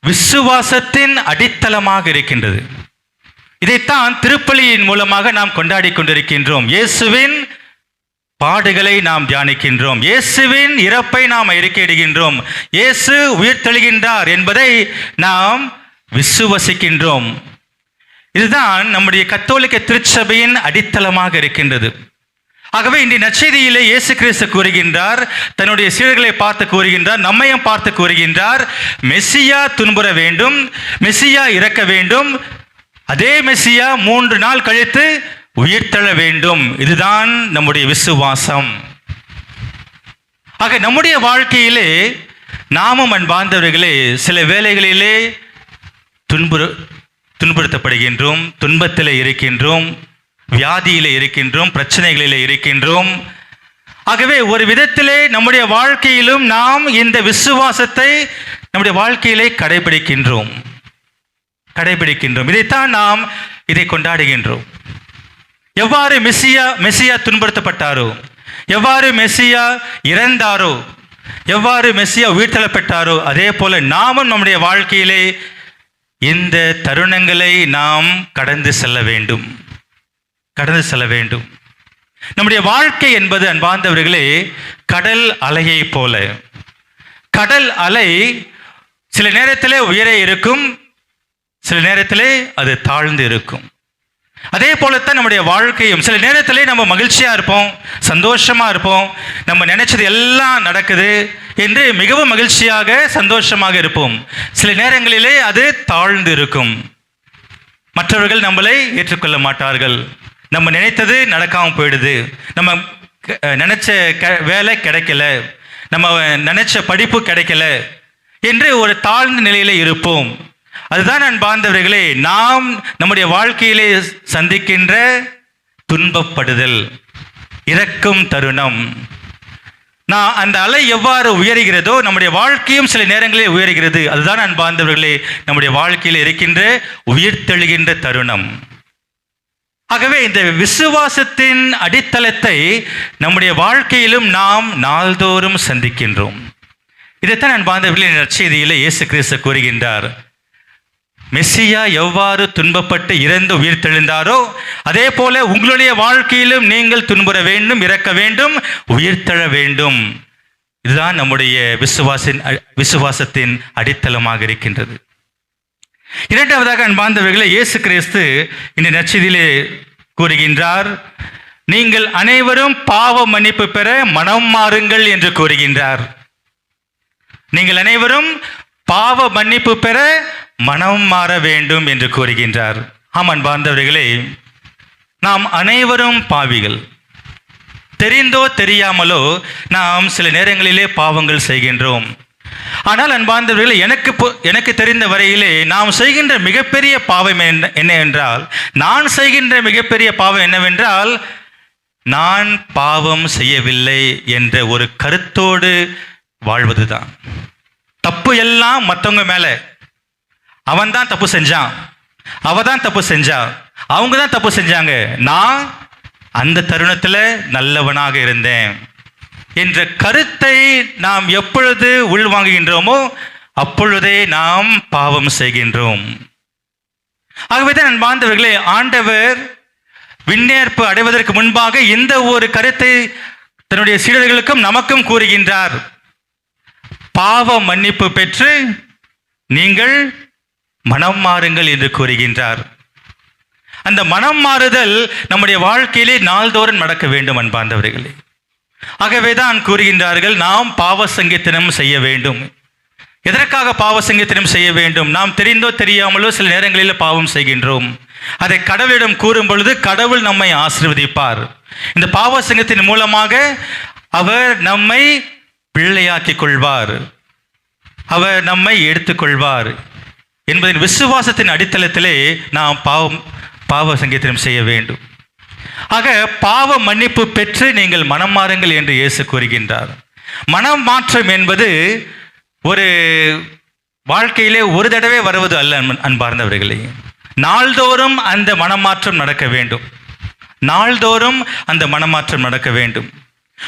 விசுவாசத்தின் அடித்தளமாக இருக்கின்றது. இதைத்தான் திருப்பலியின் மூலமாக நாம் கொண்டாடி கொண்டிருக்கின்றோம். இயேசுவின் பாடுகளை நாம் தியானிக்கின்றோம், இயேசுவின் இறப்பை நாம் அறிக்கையிடுகின்றோம், இயேசு உயிர்த்தெழுகின்றார் என்பதை நாம் விசுவசிக்கின்றோம். இதுதான் நம்முடைய கத்தோலிக்க திருச்சபையின் அடித்தளமாக இருக்கின்றது. ஆகவே இன்றைய நற்செய்தியிலே இயேசு கிறிஸ்து கூறுகின்றார், தன்னுடைய சீடர்களை பார்த்து கூறுகின்றார், நம்மையும் பார்த்து கூறுகின்றார், மெசியா துன்புற வேண்டும், மெசியா இறக்க வேண்டும், அதே மெசியா 3 நாள் கழித்து உயிர்த்தெழ வேண்டும். இதுதான் நம்முடைய விசுவாசம். ஆக நம்முடைய வாழ்க்கையிலே நாமும் அன்பார்ந்தவர்களே சில வேளைகளிலே துன்புறுத்தப்படுகின்றோம், துன்பத்தில் இருக்கின்றோம், வியாதியில் இருக்கின்றோம், பிரச்சனைகளில் இருக்கின்றோம். ஆகவே ஒரு விதத்திலே நம்முடைய வாழ்க்கையிலும் நாம் இந்த விசுவாசத்தை நம்முடைய வாழ்க்கையிலே கடைபிடிக்கின்றோம். இதைத்தான் நாம் இதை கொண்டாடுகின்றோம். எவ்வாறு மெசியா துன்புறுத்தப்பட்டாரோ, எவ்வாறு மெசியா இறந்தாரோ, எவ்வாறு மெசியா உயிர்த்தெழப்பட்டாரோ, அதே போல நாமும் நம்முடைய வாழ்க்கையிலே இந்த தருணங்களை நாம் கடந்து செல்ல வேண்டும். நம்முடைய வாழ்க்கை என்பது அன்பார்ந்தவர்களே கடல் அலையை போல. கடல் அலை சில நேரத்திலே உயரே இருக்கும், சில நேரத்திலே அது தாழ்ந்து இருக்கும். அதே போலத்தான் நம்முடைய வாழ்க்கையும். சில நேரத்திலே நம்ம மகிழ்ச்சியா இருப்போம், சந்தோஷமா இருப்போம், நம்ம நினைச்சது எல்லாம் நடக்குது என்று மிகவும் மகிழ்ச்சியாக சந்தோஷமாக இருப்போம். சில நேரங்களிலே அது தாழ்ந்து இருக்கும். மற்றவர்கள் நம்மளை ஏற்றுக்கொள்ள மாட்டார்கள், நம்ம நினைத்தது நடக்காம போயிடுது, நம்ம நினைச்ச வேலை கிடைக்கல, நம்ம நினைச்ச படிப்பு கிடைக்கல என்று ஒரு தாழ்ந்த நிலையில இருப்போம். அதுதான் அன்பார்ந்தவர்களே நாம் நம்முடைய வாழ்க்கையிலே சந்திக்கின்ற துன்பப்படுதல், இறக்கும் தருணம். நான் அந்த அலை எவ்வாறு உயர்கிறதோ நம்முடைய வாழ்க்கையும் சில நேரங்களில் உயர்கிறது. அதுதான் அன்பார்ந்தவர்களே நம்முடைய வாழ்க்கையில் இருக்கின்ற உயிர்த்தெழுகின்ற தருணம். ஆகவே இந்த விசுவாசத்தின் அடித்தளத்தை நம்முடைய வாழ்க்கையிலும் நாம் நாள்தோறும் சந்திக்கின்றோம். இதைத்தான் நான் பாந்தவர்களின் நற்செய்தியிலே இயேசு கிறிஸ்து கூறுகின்றார். மெஸ்ஸியா எவ்வாறு துன்பப்பட்டு இறந்து உயிர்த்தெழுந்தாரோ அதே போல உங்களுடைய வாழ்க்கையிலும் நீங்கள் துன்புற வேண்டும், இறக்க வேண்டும், உயிர்த்தெழ வேண்டும். இதுதான் நம்முடைய விசுவாசத்தின் அடித்தளமாக இருக்கின்றது. இரண்டாவதாக அன்பார்ந்தவர்களே, இயேசு கிறிஸ்து இந்த நற்செய்தியிலே கூறுகின்றார், நீங்கள் அனைவரும் பாவ மன்னிப்பு பெற மனம் மாறுங்கள் என்று கூறுகின்றார். நீங்கள் அனைவரும் பாவ மன்னிப்பு பெற மனம் மாற வேண்டும் என்று கூறுகின்றார். ஆம் அன்பார்ந்தவர்களே, நாம் அனைவரும் பாவிகள். தெரிந்தோ தெரியாமலோ நாம் சில நேரங்களிலே பாவங்கள் செய்கின்றோம். ஆனால் அன்பார்ந்தவர்களே, எனக்கு தெரிந்த வரையிலே நாம் செய்கின்ற மிகப்பெரிய பாவம் என்ன என்றால், நான் செய்கின்ற மிகப்பெரிய பாவம் என்னவென்றால், நான் பாவம் செய்யவில்லை என்ற ஒரு கருத்தோடு வாழ்வதுதான். தப்பு எல்லாம் மற்றவங்க மேல, அவன் தான் தப்பு செஞ்சான், அவ தான் தப்பு செஞ்சா, அவங்க தான் தப்பு செஞ்சாங்க, நான் அந்த தருணத்தில் நல்லவனாக இருந்தேன் என்ற கருத்தை நாம் எப்பொழுது உள்வாங்குகின்றோமோ அப்பொழுதே நாம் பாவம் செய்கின்றோம். ஆகவேதான் அன்பார்ந்தவர்களே, ஆண்டவர் விண்ணேற்பு அடைவதற்கு முன்பாக இந்த ஒரு கருத்தை தன்னுடைய சீடர்களுக்கும் நமக்கும் கூறுகின்றார். பாவ மன்னிப்பு பெற்று நீங்கள் மனம் மாறுங்கள் என்று கூறுகின்றார். அந்த மனம் மாறுதல் நம்முடைய வாழ்க்கையிலே நாள்தோறும் நடக்க வேண்டும் அன்பார்ந்தவர்களே. ஆகவேதான் கூறுகின்றார்கள், நாம் பாவ சங்கீர்த்தனம் செய்ய வேண்டும். எதற்காக பாவ சங்கீர்த்தனம் செய்ய வேண்டும்? நாம் தெரிந்தோ தெரியாமலோ சில நேரங்களில் பாவம் செய்கின்றோம். அதை கடவுளிடம் கூறும் பொழுது கடவுள் நம்மை ஆசீர்வதிப்பார். இந்த பாவ சங்கத்தின் மூலமாக அவர் நம்மை பிள்ளையாக்கிக் கொள்வார், அவர் நம்மை எடுத்துக்கொள்வார் என்பதின் விசுவாசத்தின் அடித்தளத்திலே நாம் பாவ சங்கீர்த்தனம் செய்ய வேண்டும். ஆக பாவ மன்னிப்பு பெற்று நீங்கள் மனம் மாறுங்கள் என்று இயேசு கூறுகின்றார். மனம் மாற்றம் என்பது ஒரு வாழ்க்கையிலே ஒரு தடவை வருவது அல்ல அன்பார்ந்தவர்களே. நாள்தோறும் அந்த மனமாற்றம் நடக்க வேண்டும், நாள்தோறும் அந்த மனமாற்றம் நடக்க வேண்டும்.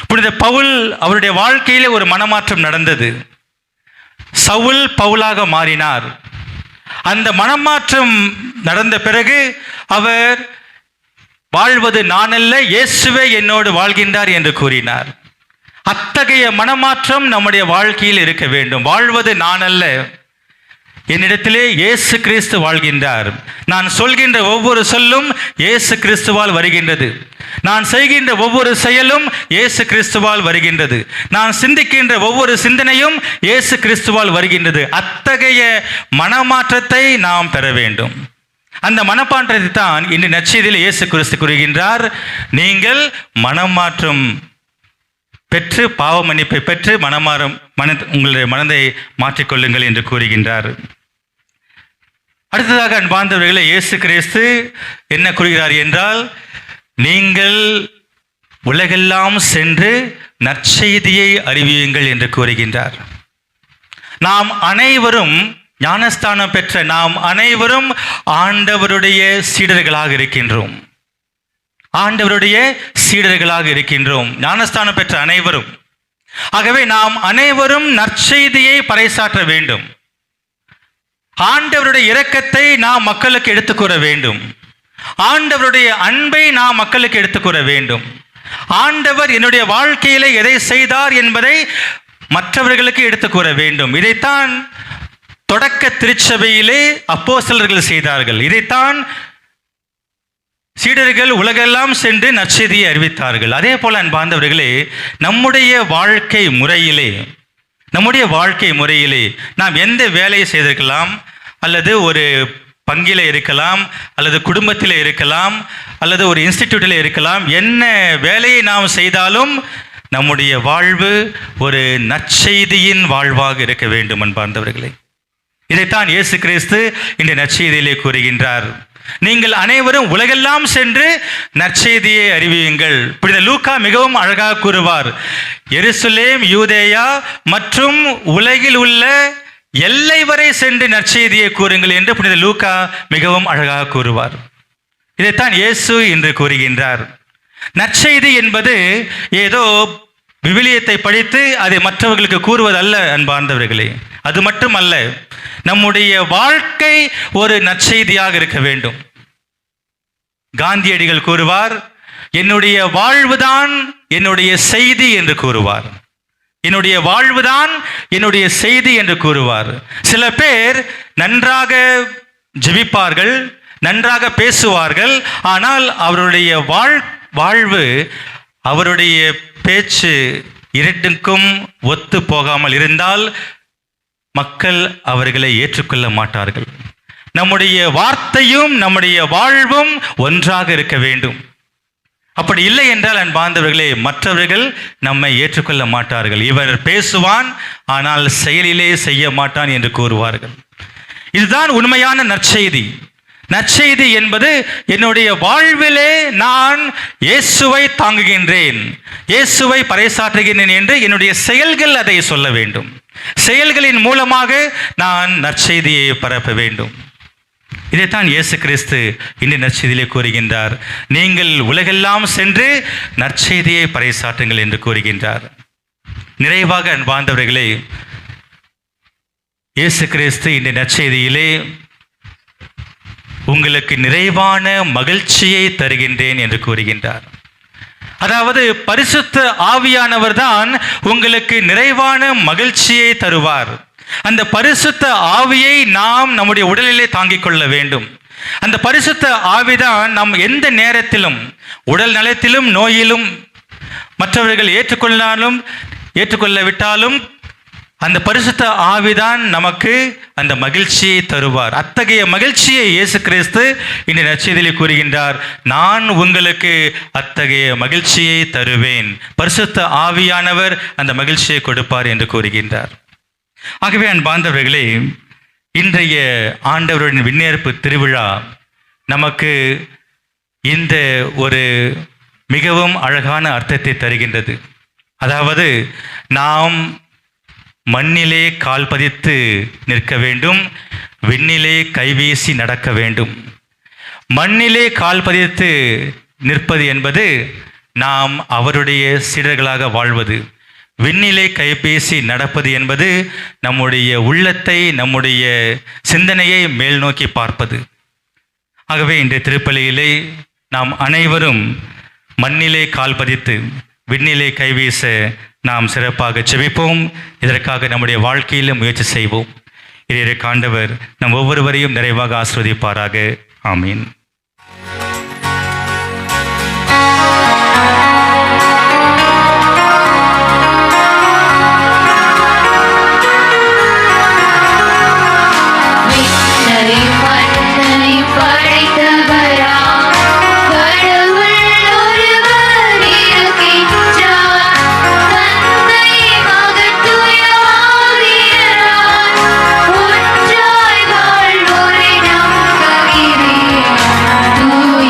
புனித பவுல் அவருடைய வாழ்க்கையிலே ஒரு மனமாற்றம் நடந்தது. சவுல் பவுலாக மாறினார். அந்த மனமாற்றம் நடந்த பிறகு அவர் வாழ்வது நான் அல்ல, இயேசுவே என்னோடு வாழ்கின்றார் என்று கூறினார். அத்தகைய மனமாற்றம் நம்முடைய வாழ்க்கையில் இருக்க வேண்டும். வாழ்வது நான் அல்ல, என்னிடத்திலே இயேசு கிறிஸ்து வாழ்கின்றார். நான் சொல்கின்ற ஒவ்வொரு சொல்லும் இயேசு கிறிஸ்துவால் வருகின்றது. நான் செய்கின்ற ஒவ்வொரு செயலும் இயேசு கிறிஸ்துவால் வருகின்றது. நான் சிந்திக்கின்ற ஒவ்வொரு சிந்தனையும் இயேசு கிறிஸ்துவால் வருகின்றது. அத்தகைய மனமாற்றத்தை நாம் பெற வேண்டும். அந்த மனப்பாற்றத்தை தான் இன்று நற்செய்தியில் இயேசு கிறிஸ்து கூறுகின்றார், நீங்கள் மனமாற்றம் பெற்று பாவ மன்னிப்பை பெற்று உங்களுடைய மனதை மாற்றிக்கொள்ளுங்கள் என்று கூறுகின்றார். அடுத்ததாக அன்பார்ந்தவர்களே, இயேசு கிறிஸ்து என்ன கூறுகிறார் என்றால், நீங்கள் உலகெல்லாம் சென்று நற்செய்தியை அறிவியுங்கள் என்று கூறுகின்றார். நாம் அனைவரும் ஞானஸ்தானம் பெற்ற நாம் அனைவரும் ஆண்டவருடைய சீடர்களாக இருக்கின்றோம். ஆண்டவருடைய சீடர்களாக இருக்கின்றோம், ஞானஸ்தானம் பெற்ற அனைவரும். ஆகவே நாம் அனைவரும் நற்செய்தியை பறைசாற்ற வேண்டும். ஆண்டவருடைய இரக்கத்தை நாம் மக்களுக்கு எடுத்துக் கூற வேண்டும். ஆண்டவருடைய அன்பை நாம் மக்களுக்கு எடுத்துக் கூற வேண்டும். ஆண்டவர் என்னுடைய வாழ்க்கையிலே எதை செய்தார் என்பதை மற்றவர்களுக்கு எடுத்துக் கூற வேண்டும். இதைத்தான் தொடக்க திருச்சபையிலே அப்போஸ்தலர்கள் செய்தார்கள். இதைத்தான் சீடர்கள் உலகெல்லாம் சென்று நற்செய்தியை அறிவித்தார்கள். அதே போல அன்பார்ந்தவர்களே, நம்முடைய வாழ்க்கை முறையிலே நாம் எந்த வேலையை செய்திருக்கலாம், அல்லது ஒரு பங்கில இருக்கலாம், அல்லது குடும்பத்தில் இருக்கலாம், அல்லது ஒரு இன்ஸ்டிடியூட்டில் இருக்கலாம், என்ன வேலையை நாம் செய்தாலும் நம்முடைய வாழ்வு ஒரு நற்செய்தியின் வாழ்வாக இருக்க வேண்டும் அன்பார்ந்தவர்களே. இதைத்தான் இயேசு கிறிஸ்து இந்த நற்செய்தியிலே கூறுகின்றார். நீங்கள் அனைவரும் உலகெல்லாம் சென்று நற்செய்தியை அறிவியுங்கள். புனித லூக்கா மிகவும் அழகாக கூறுவார், எருசலேம், யூதேயா மற்றும் உலகில் உள்ள எல்லை வரை சென்று நற்செய்தியை கூறுங்கள் என்று புனித லூக்கா மிகவும் அழகாக கூறுவார். இதைத்தான் இயேசு என்று கூறுகின்றார். நற்செய்தி என்பது ஏதோ விவிலியத்தை படித்து அதை மற்றவர்களுக்கு கூறுவதல்ல அன்பார்ந்தவர்களே. அது மட்டுமல்ல, நம்முடைய வாழ்க்கை ஒரு நற்செய்தியாக இருக்க வேண்டும். காந்தியடிகள் கூறுவார், என்னுடைய வாழ்வுதான் என்னுடைய செய்தி என்று கூறுவார். என்னுடைய வாழ்வுதான் என்னுடைய செய்தி என்று கூறுவார். சில பேர் நன்றாக ஜெபிப்பார்கள், நன்றாக பேசுவார்கள், ஆனால் அவருடைய வாழ்வு, அவருடைய பேச்சு இரண்டுக்கும் ஒத்து போகாமல் இருந்தால் மக்கள் அவர்களை ஏற்றுக்கொள்ள மாட்டார்கள். நம்முடைய வார்த்தையும் நம்முடைய வாழ்வும் ஒன்றாக இருக்க வேண்டும். அப்படி இல்லை என்றால் அன்பார்ந்தவர்களே, மற்றவர்கள் நம்மை ஏற்றுக்கொள்ள மாட்டார்கள். இவர் பேசுவான் ஆனால் செயலிலே செய்ய மாட்டான் என்று கூறுவார்கள். இதுதான் உண்மையான நற்செய்தி. நற்செய்தி என்பது என்னுடைய வாழ்விலே நான் இயேசுவை தாங்குகின்றேன், இயேசுவை பறைசாற்றுகின்றேன் என்று என்னுடைய செயல்கள் அதை சொல்ல வேண்டும். செயல்களின் மூலமாக நான் நற்செய்தியை பரப்ப வேண்டும். இதைத்தான் இயேசு கிறிஸ்து இந்த நற்செய்தியிலே கூறுகின்றார். நீங்கள் உலகெல்லாம் சென்று நற்செய்தியை பறைசாற்றுங்கள் என்று கூறுகின்றார். நிறைவாக அன்பார்ந்தவர்களே, இயேசு கிறிஸ்து இந்த நற்செய்தியிலே உங்களுக்கு நிறைவான மகிழ்ச்சியை தருகின்றேன் என்று கூறுகின்றார். அதாவது பரிசுத்த ஆவியானவர் தான் உங்களுக்கு நிறைவான மகிழ்ச்சியை தருவார். அந்த பரிசுத்த ஆவியை நாம் நம்முடைய உடலிலே தாங்கிக் கொள்ள வேண்டும். அந்த பரிசுத்த ஆவிதான் நாம் எந்த நேரத்திலும், உடல் நலத்திலும் நோயிலும், மற்றவர்கள் ஏற்றுக்கொள்ளாலும் ஏற்றுக்கொள்ளவிட்டாலும் அந்த பரிசுத்த ஆவிதான் நமக்கு அந்த மகிழ்ச்சியை தருவார். அத்தகைய மகிழ்ச்சியை இயேசு கிறிஸ்து இந்த நற்செய்தியிலே கூறுகின்றார். நான் உங்களுக்கு அத்தகைய மகிழ்ச்சியை தருவேன், பரிசுத்த ஆவியானவர் அந்த மகிழ்ச்சியை கொடுப்பார் என்று கூறுகின்றார். ஆகவே அன்பார்ந்தவர்களே, இன்றைய ஆண்டவரின் விண்ணேற்பு திருவிழா நமக்கு இந்த ஒரு மிகவும் அழகான அர்த்தத்தை தருகின்றது. அதாவது நாம் மண்ணிலே கால் பதித்து நிற்க வேண்டும், விண்ணிலே கைவீசி நடக்க வேண்டும். மண்ணிலே கால் பதித்து நிற்பது என்பது நாம் அவருடைய சீடர்களாக வாழ்வது. விண்ணிலே கைபேசி நடப்பது என்பது நம்முடைய உள்ளத்தை, நம்முடைய சிந்தனையை மேல் நோக்கி பார்ப்பது. ஆகவே இன்றைய திருப்பலியிலே நாம் அனைவரும் மண்ணிலே கால் பதித்து விண்ணிலே கைவீச நாம் சிறப்பாக செபிப்போம். இதற்காக நம்முடைய வாழ்க்கையில் முயற்சி செய்வோம். இதை ஆண்டவர் நம் ஒவ்வொருவரையும் நிறைவாக ஆசீர்வதிப்பாராக. ஆமீன்.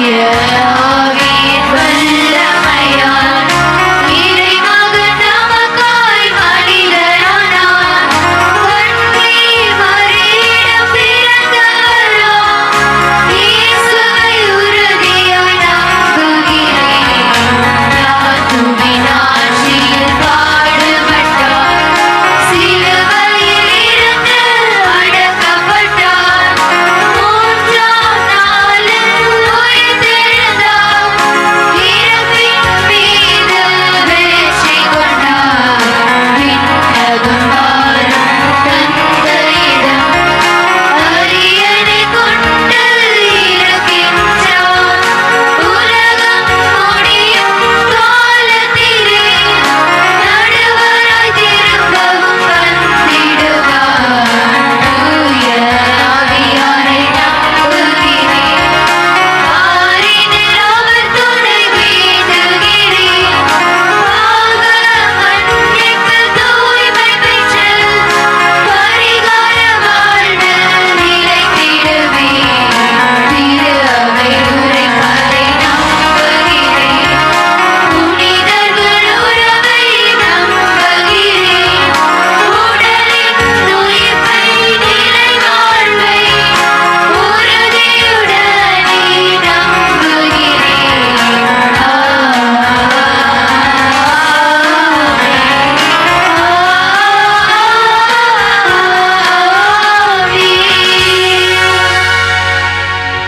Yeah.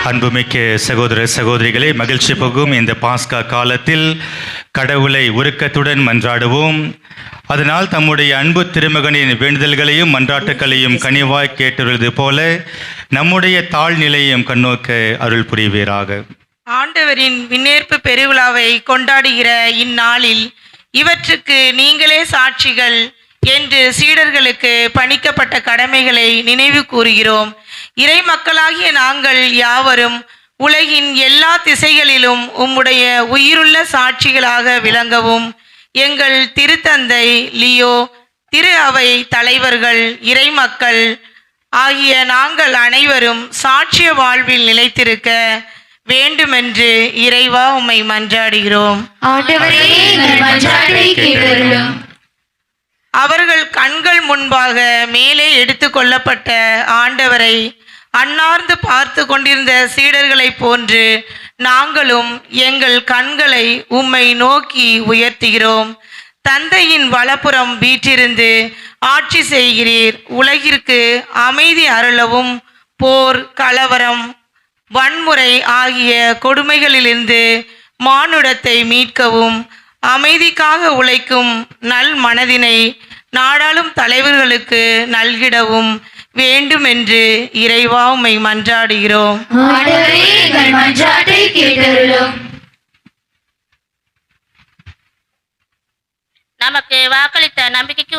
அன்புமிக்க சகோதர சகோதரிகளே, மகிழ்ச்சி போகும் இந்த பாஸ்கா காலத்தில் கடவுளை உருக்கத்துடன் மன்றாடுவோம். அதனால் தம்முடைய அன்பு திருமகனின் வேண்டுதல்களையும் மன்றாட்டுக்களையும் கனிவாய் கேட்டுள்ளது போல நம்முடைய தாழ்நிலையும் கண்ணோக்க அருள் புரிவீராக.
ஆண்டவரின் விண்ணேற்பு பெருவிழாவை கொண்டாடுகிற இந்நாளில் இவற்றுக்கு நீங்களே சாட்சிகள் என்று சீடர்களுக்கு பணிக்கப்பட்ட கடமைகளை நினைவு கூறுகிறோம். இறை மக்களாகிய நாங்கள் யாவரும் உலகின் எல்லா திசைகளிலும் உம்முடைய உயிருள்ள சாட்சிகளாக விளங்கவும் எங்கள் திருத்தந்தை லியோ, திரு அவை தலைவர்கள், இறை மக்கள் ஆகிய நாங்கள் அனைவரும் சாட்சிய வாழ்வில் நிலைத்திருக்க வேண்டுமென்று இறைவா உம்மை மன்றாடுகிறோம்.
ஆண்டவரே, எங்கள் மன்றாட்டை கேட்டருளும்.
அவர்கள் கண்கள் முன்பாக மேலே எடுத்து கொள்ளப்பட்ட ஆண்டவரை அன்னார்ந்து பார்த்து கொண்டிருந்த சீடர்களைப் போன்று நாங்களும் எங்கள் கண்களை உம்மை நோக்கி உயர்த்துகிறோம். தந்தையின் வலப்புறம் வீற்றிருந்து ஆட்சி செய்கிறீர். உலகிற்கு அமைதி அருளவும் போர், கலவரம், வன்முறை ஆகிய கொடுமைகளிலிருந்து மானுடத்தை மீட்கவும் அமைதிக்காக உழைக்கும் நல் மனதினை நாடாளும் தலைவர்களுக்கு நல்கிடவும் வேண்டுமென்று இறைவா உம்மை மன்றாடுகிறோம்.
ஆண்டவரே, எங்கள் மன்றாட்டை கேட்டருளும்.
நமக்கு வாக்களித்த நம்பிக்கைக்கு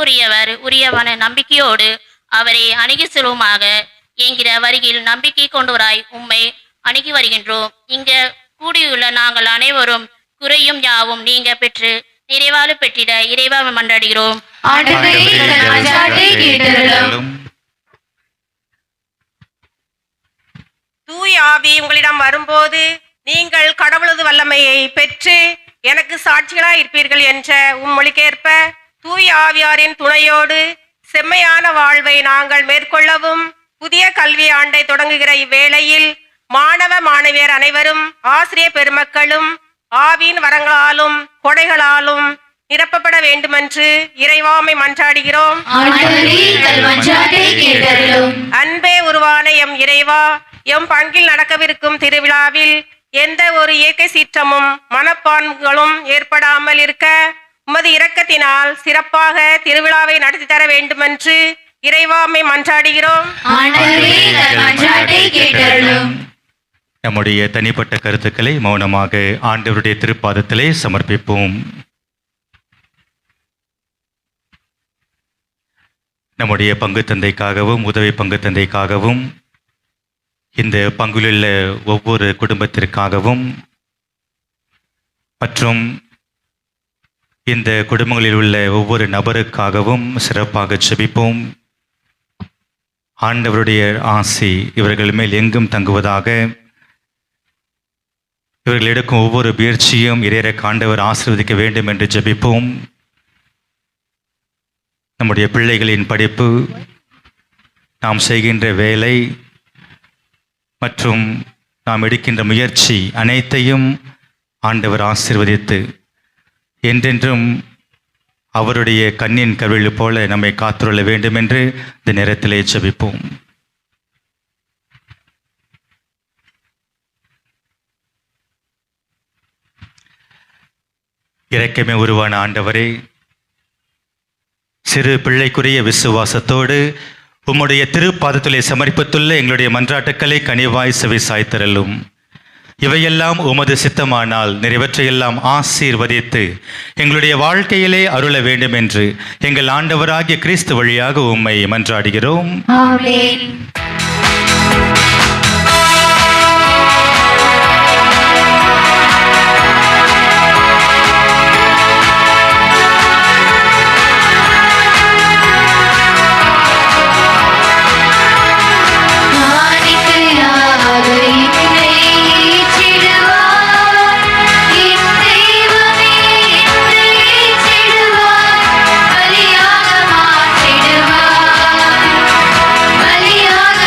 உரியவன நம்பிக்கையோடு அவரை அணுகி செல்வோமாக என்கிற வரியில் நம்பிக்கை கொண்டோராய் உம்மை அணுகி வருகின்றோம். இங்க கூடியுள்ள நாங்கள் அனைவரும் குறையும் யாவும் நீங்க பெற்று நிறைவாறு பெற்றிட இறைவா மன்றாடுகிறோம்.
ஆண்டவரே, எங்கள் மன்றாட்டை கேட்டருளும்.
தூய ஆவி உங்களிடம் வரும்போது நீங்கள் கடவுளது வல்லமையை பெற்று எனக்கு சாட்சிகளாய் இருப்பீர்கள் என்ற உம்மொழிக்கேற்ப தூய ஆவியாரின் துணையோடு செம்மையான வாழ்வை நாங்கள் மேற்கொள்ளவும் புதிய கல்வி ஆண்டை தொடங்குகிற இவ்வேளையில் மாணவ மாணவியர் அனைவரும் ஆசிரிய பெருமக்களும் ஆவியின் வரங்களாலும் கொடைகளாலும் நிரப்பப்பட வேண்டுமென்று இறைவாமை மன்றாடுகிறோம். அன்பே உருவான எம் இறைவா, எம் பங்கில் நடக்கவிருக்கும் திருவிழாவில் எந்த ஒரு இயற்கை சீற்றமும் மனப்பான்களும் ஏற்படாமல் இருக்க உமது இரக்கத்தினால் சிறப்பாக திருவிழாவை நடத்தி தர வேண்டுமென்று இறைவாமை மன்றாடுகிறோம்.
நம்முடைய தனிப்பட்ட கருத்துக்களை மௌனமாக ஆண்டவருடைய திருப்பாதத்திலே சமர்ப்பிப்போம். நம்முடைய பங்கு தந்தைக்காகவும் உதவி பங்கு தந்தைக்காகவும் இந்த பங்குள்ள ஒவ்வொரு குடும்பத்திற்காகவும் மற்றும் இந்த குடும்பங்களில் உள்ள ஒவ்வொரு நபருக்காகவும் சிறப்பாக ஜெபிப்போம். ஆண்டவருடைய ஆசி இவர்கள் மேல் எங்கும் தங்குவதாக. இவர்கள் எடுக்கும் ஒவ்வொரு முயற்சியும் இறையிறக்க ஆண்டவர் ஆசீர்வதிக்க வேண்டும் என்று ஜெபிப்போம். நம்முடைய பிள்ளைகளின் படிப்பு, நாம் செய்கின்ற வேலை மற்றும் நாம் எடுக்கின்ற முயற்சி அனைத்தையும் ஆண்டவர் ஆசீர்வதித்து என்றென்றும் அவருடைய கண்ணின் கருவில் போல நம்மை காத்துள்ள வேண்டும் என்று இந்த நேரத்திலே ஜெபிப்போம். இரக்கமே உருவான ஆண்டவரே, சிறு பிள்ளைக்குரிய விசுவாசத்தோடு உம்முடைய திருப்பாதத்திலே சமர்ப்பித்துள்ள எங்களுடைய மன்றாட்டுக்களை கனிவாய் செவி சாய்த்தரலும். இவையெல்லாம் உமது சித்தமானால் நிறைவற்றையெல்லாம் ஆசீர்வதித்து எங்களுடைய வாழ்க்கையிலே அருள வேண்டும் என்று எங்கள் ஆண்டவராகிய கிறிஸ்து வழியாக உம்மை மன்றாடுகிறோம்.
ஆமென். பலியாக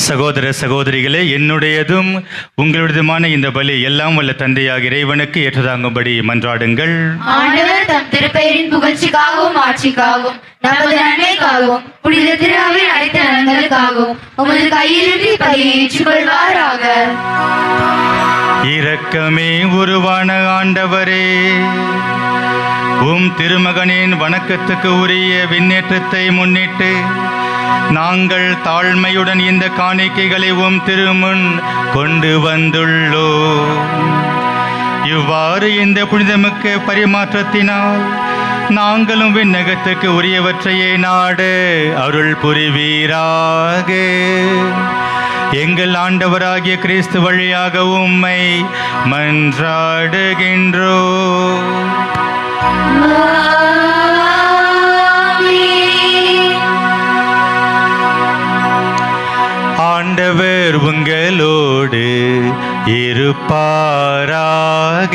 சகோதர சகோதரிகளே, என்னுடையதும் உங்களுடையதுமான இந்த பலி எல்லாம் வல்ல தந்தையாக இறைவனுக்கு ஏற்றதாகும்படி மன்றாடுங்கள்.
ஆண்டவர் தம் திருப்பெயரின் புகழ்ச்சிக்காகவும் ஆட்சிக்காகவும் நமது நன்மைக்காகவும் புனித திருவின் அனைத்து நலன்களுக்காகவும் உமது கையிலிருந்து பலியை ஏற்றுக்கொள்வாராக.
இரக்கமே உருவான ஆண்டவரே, திருமகனின் வணக்கத்துக்கு உரிய விண்ணேற்றத்தை முன்னிட்டு நாங்கள் தாழ்மையுடன் இந்த காணிக்கைகளை திருமுன் கொண்டு வந்துள்ளோம். இவ்வாறு இந்த புனிதமிக்க பரிமாற்றத்தினால் நாங்களும் விண்ணகத்துக்கு உரியவற்றையே நாட அருள் புரிவீராக. எங்கள் ஆண்டவராகிய கிறிஸ்து வழியாக உம்மை மன்றாடுகின்றோம். ஆண்டவர் உங்களோடு இருப்பாராக.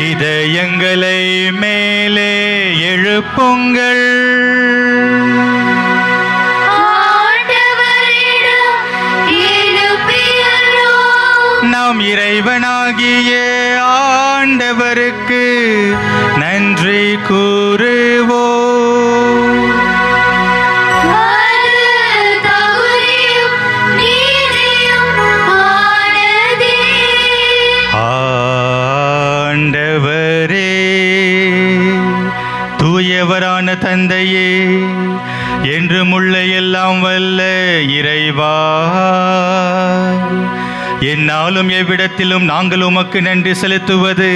இதயங்களை மேலே எழுப்புங்கள். நாம் இறைவனாகிய ஆண்டவருக்கு நன்றி கூறுவோம். ஆண்டவரே, தூயவரான தந்தையே, என்றும் உள்ள எல்லாம் வல்ல இறைவா, என்னாலும் எவ்விடத்திலும் நாங்கள் உமக்கு நன்றி செலுத்துவது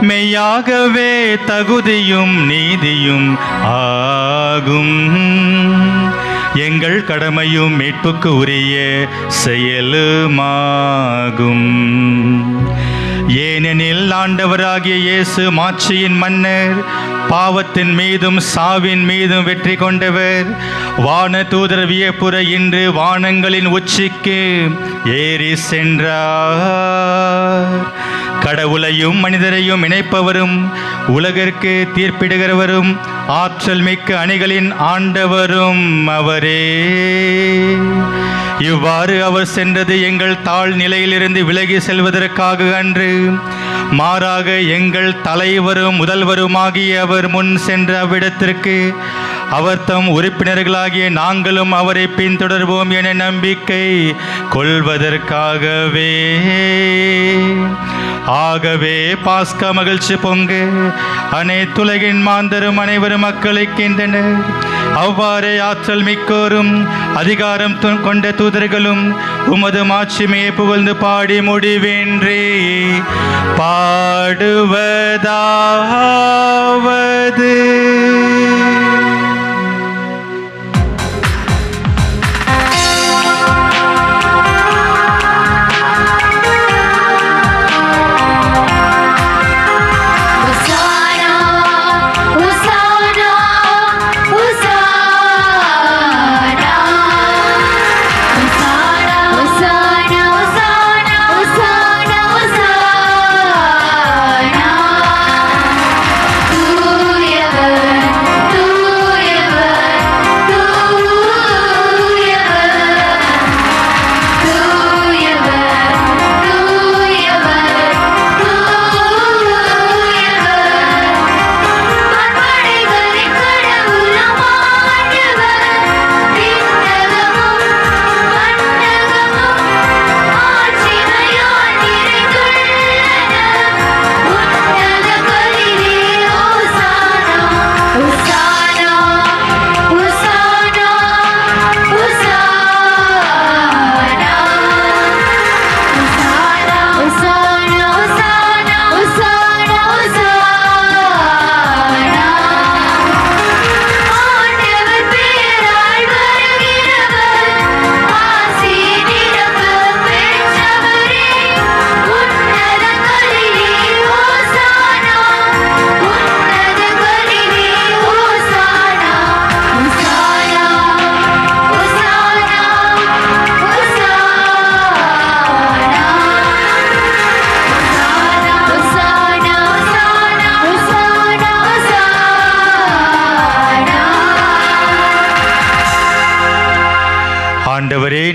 மெய்யாகவே தகுதியும் நீதியும் ஆகும். எங்கள் கடமையும் மீட்புக்கு உரிய செயலுமாகும். ஏனெனில் ஆண்டவராகிய இயேசு மாட்சியின் மன்னர், பாவத்தின் மீதும் சாவின் மீதும் வெற்றி கொண்டவர், வான தூதர் வியப்புற இன்று வானங்களின் உச்சிக்கு ஏறி சென்றார். கடவுளையும் மனிதரையும் இணைப்பவரும் உலகிற்கு தீர்ப்பிடுகிறவரும் ஆற்றல் மிக்க அணிகளின் ஆண்டவரும் அவரே. இவ்வாறு அவர் சென்றது எங்கள் தாழ் நிலையிலிருந்து விலகி செல்வதற்காக அன்று, மாறாக எங்கள் தலைவரும் முதல்வருமாகிய அவர் முன் சென்ற அவ்விடத்திற்கு அவர் தம் உறுப்பினர்களாகிய நாங்களும் அவரை பின்தொடர்வோம் என நம்பிக்கை கொள்வதற்காகவே. ஆகவே பாஸ்கா மகிழ்ச்சி பொங்க அனைத்துலகின் மாந்தரும் அனைவரும் மக்களுக்கின்றனர். அவ்வாறே ஆற்றல் மிக்கோரும் அதிகாரம் கொண்ட தூதர்களும் உமது மாட்சிமையை புகழ்ந்து பாடி முடிவின்றி பாடுவதாவது:
தூயவர்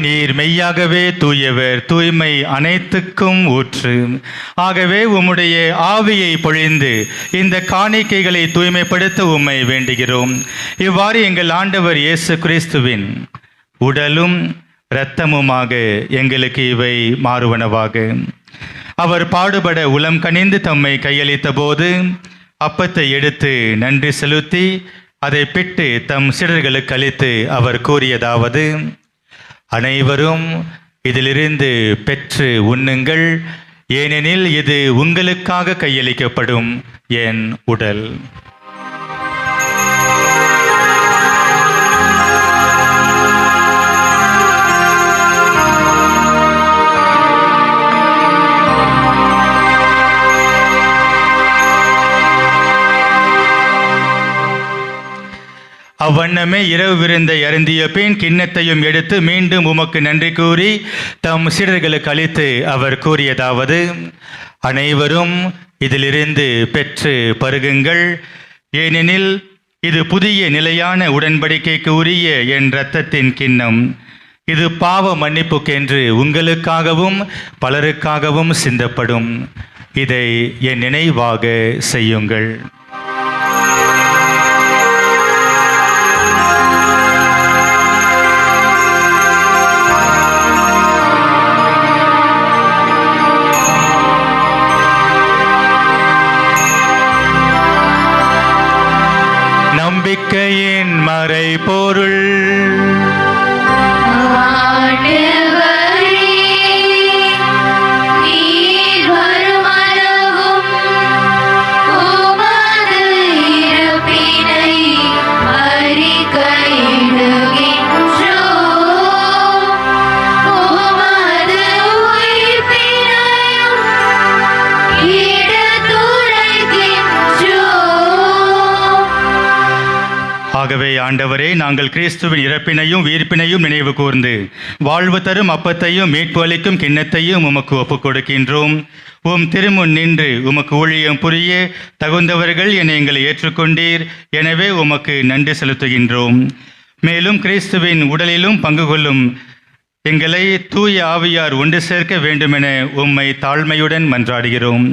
நீர் மெய்யாகவே தூயவர், தூய்மை அனைத்துக்கும் ஊற்று. ஆகவே உம்முடைய ஆவியை பொழிந்து இந்த காணிக்கைகளை தூய்மைப்படுத்த உம்மை வேண்டுகிறோம். இவ்வாறு எங்கள் ஆண்டவர் இயேசு கிறிஸ்துவின் உடலும் இரத்தமுமாக எங்களுக்கு இவை மாறுவனவாக. அவர் பாடுபட உளம் கனிந்து தம்மை கையளித்த போது அப்பத்தை எடுத்து நன்றி செலுத்தி அதை பிட்டு தம் சீடர்களுக்கு அளித்து அவர் கூறியதாவது: அனைவரும் இதிலிருந்து பெற்று உண்ணுங்கள், ஏனெனில் இது உங்களுக்காக கையளிக்கப்படும் என் உடல். அவ்வண்ணமே இரவு விருந்தை அருந்திய பின் கிண்ணத்தையும் எடுத்து மீண்டும் உமக்கு நன்றி கூறி தம் சீடர்களுக்கு அளித்து அவர் கூறியதாவது: அனைவரும் இதிலிருந்து பெற்று பருகுங்கள், ஏனெனில் இது புதிய நிலையான உடன்படிக்கைக்கு உரிய என் இரத்தத்தின் கிண்ணம். இது பாவ மன்னிப்புக்கென்று உங்களுக்காகவும் பலருக்காகவும் சிந்தப்படும். இதை என் நினைவாக செய்யுங்கள். நம்பிக்கையின் மறைபொருள். ஆகவே ஆண்டவரே, நாங்கள் கிறிஸ்துவின் இறப்பினையும் உயிர்ப்பினையும் நினைவு கூர்ந்து வாழ்வு தரும் அப்பத்தையும் மீட்பு அளிக்கும் கிண்ணத்தையும் உமக்கு ஒப்புக் கொடுக்கின்றோம். உம் திருமுன் நின்று உமக்கு ஊழியம் புரிய தகுந்தவர்கள் என எங்களை ஏற்றுக்கொண்டீர். எனவே உமக்கு நன்றி செலுத்துகின்றோம். மேலும் கிறிஸ்துவின் உடலிலும் பங்கு கொள்ளும் எங்களை தூய ஆவியார் ஒன்று சேர்க்க வேண்டுமென உம்மை தாழ்மையுடன் மன்றாடுகிறோம்.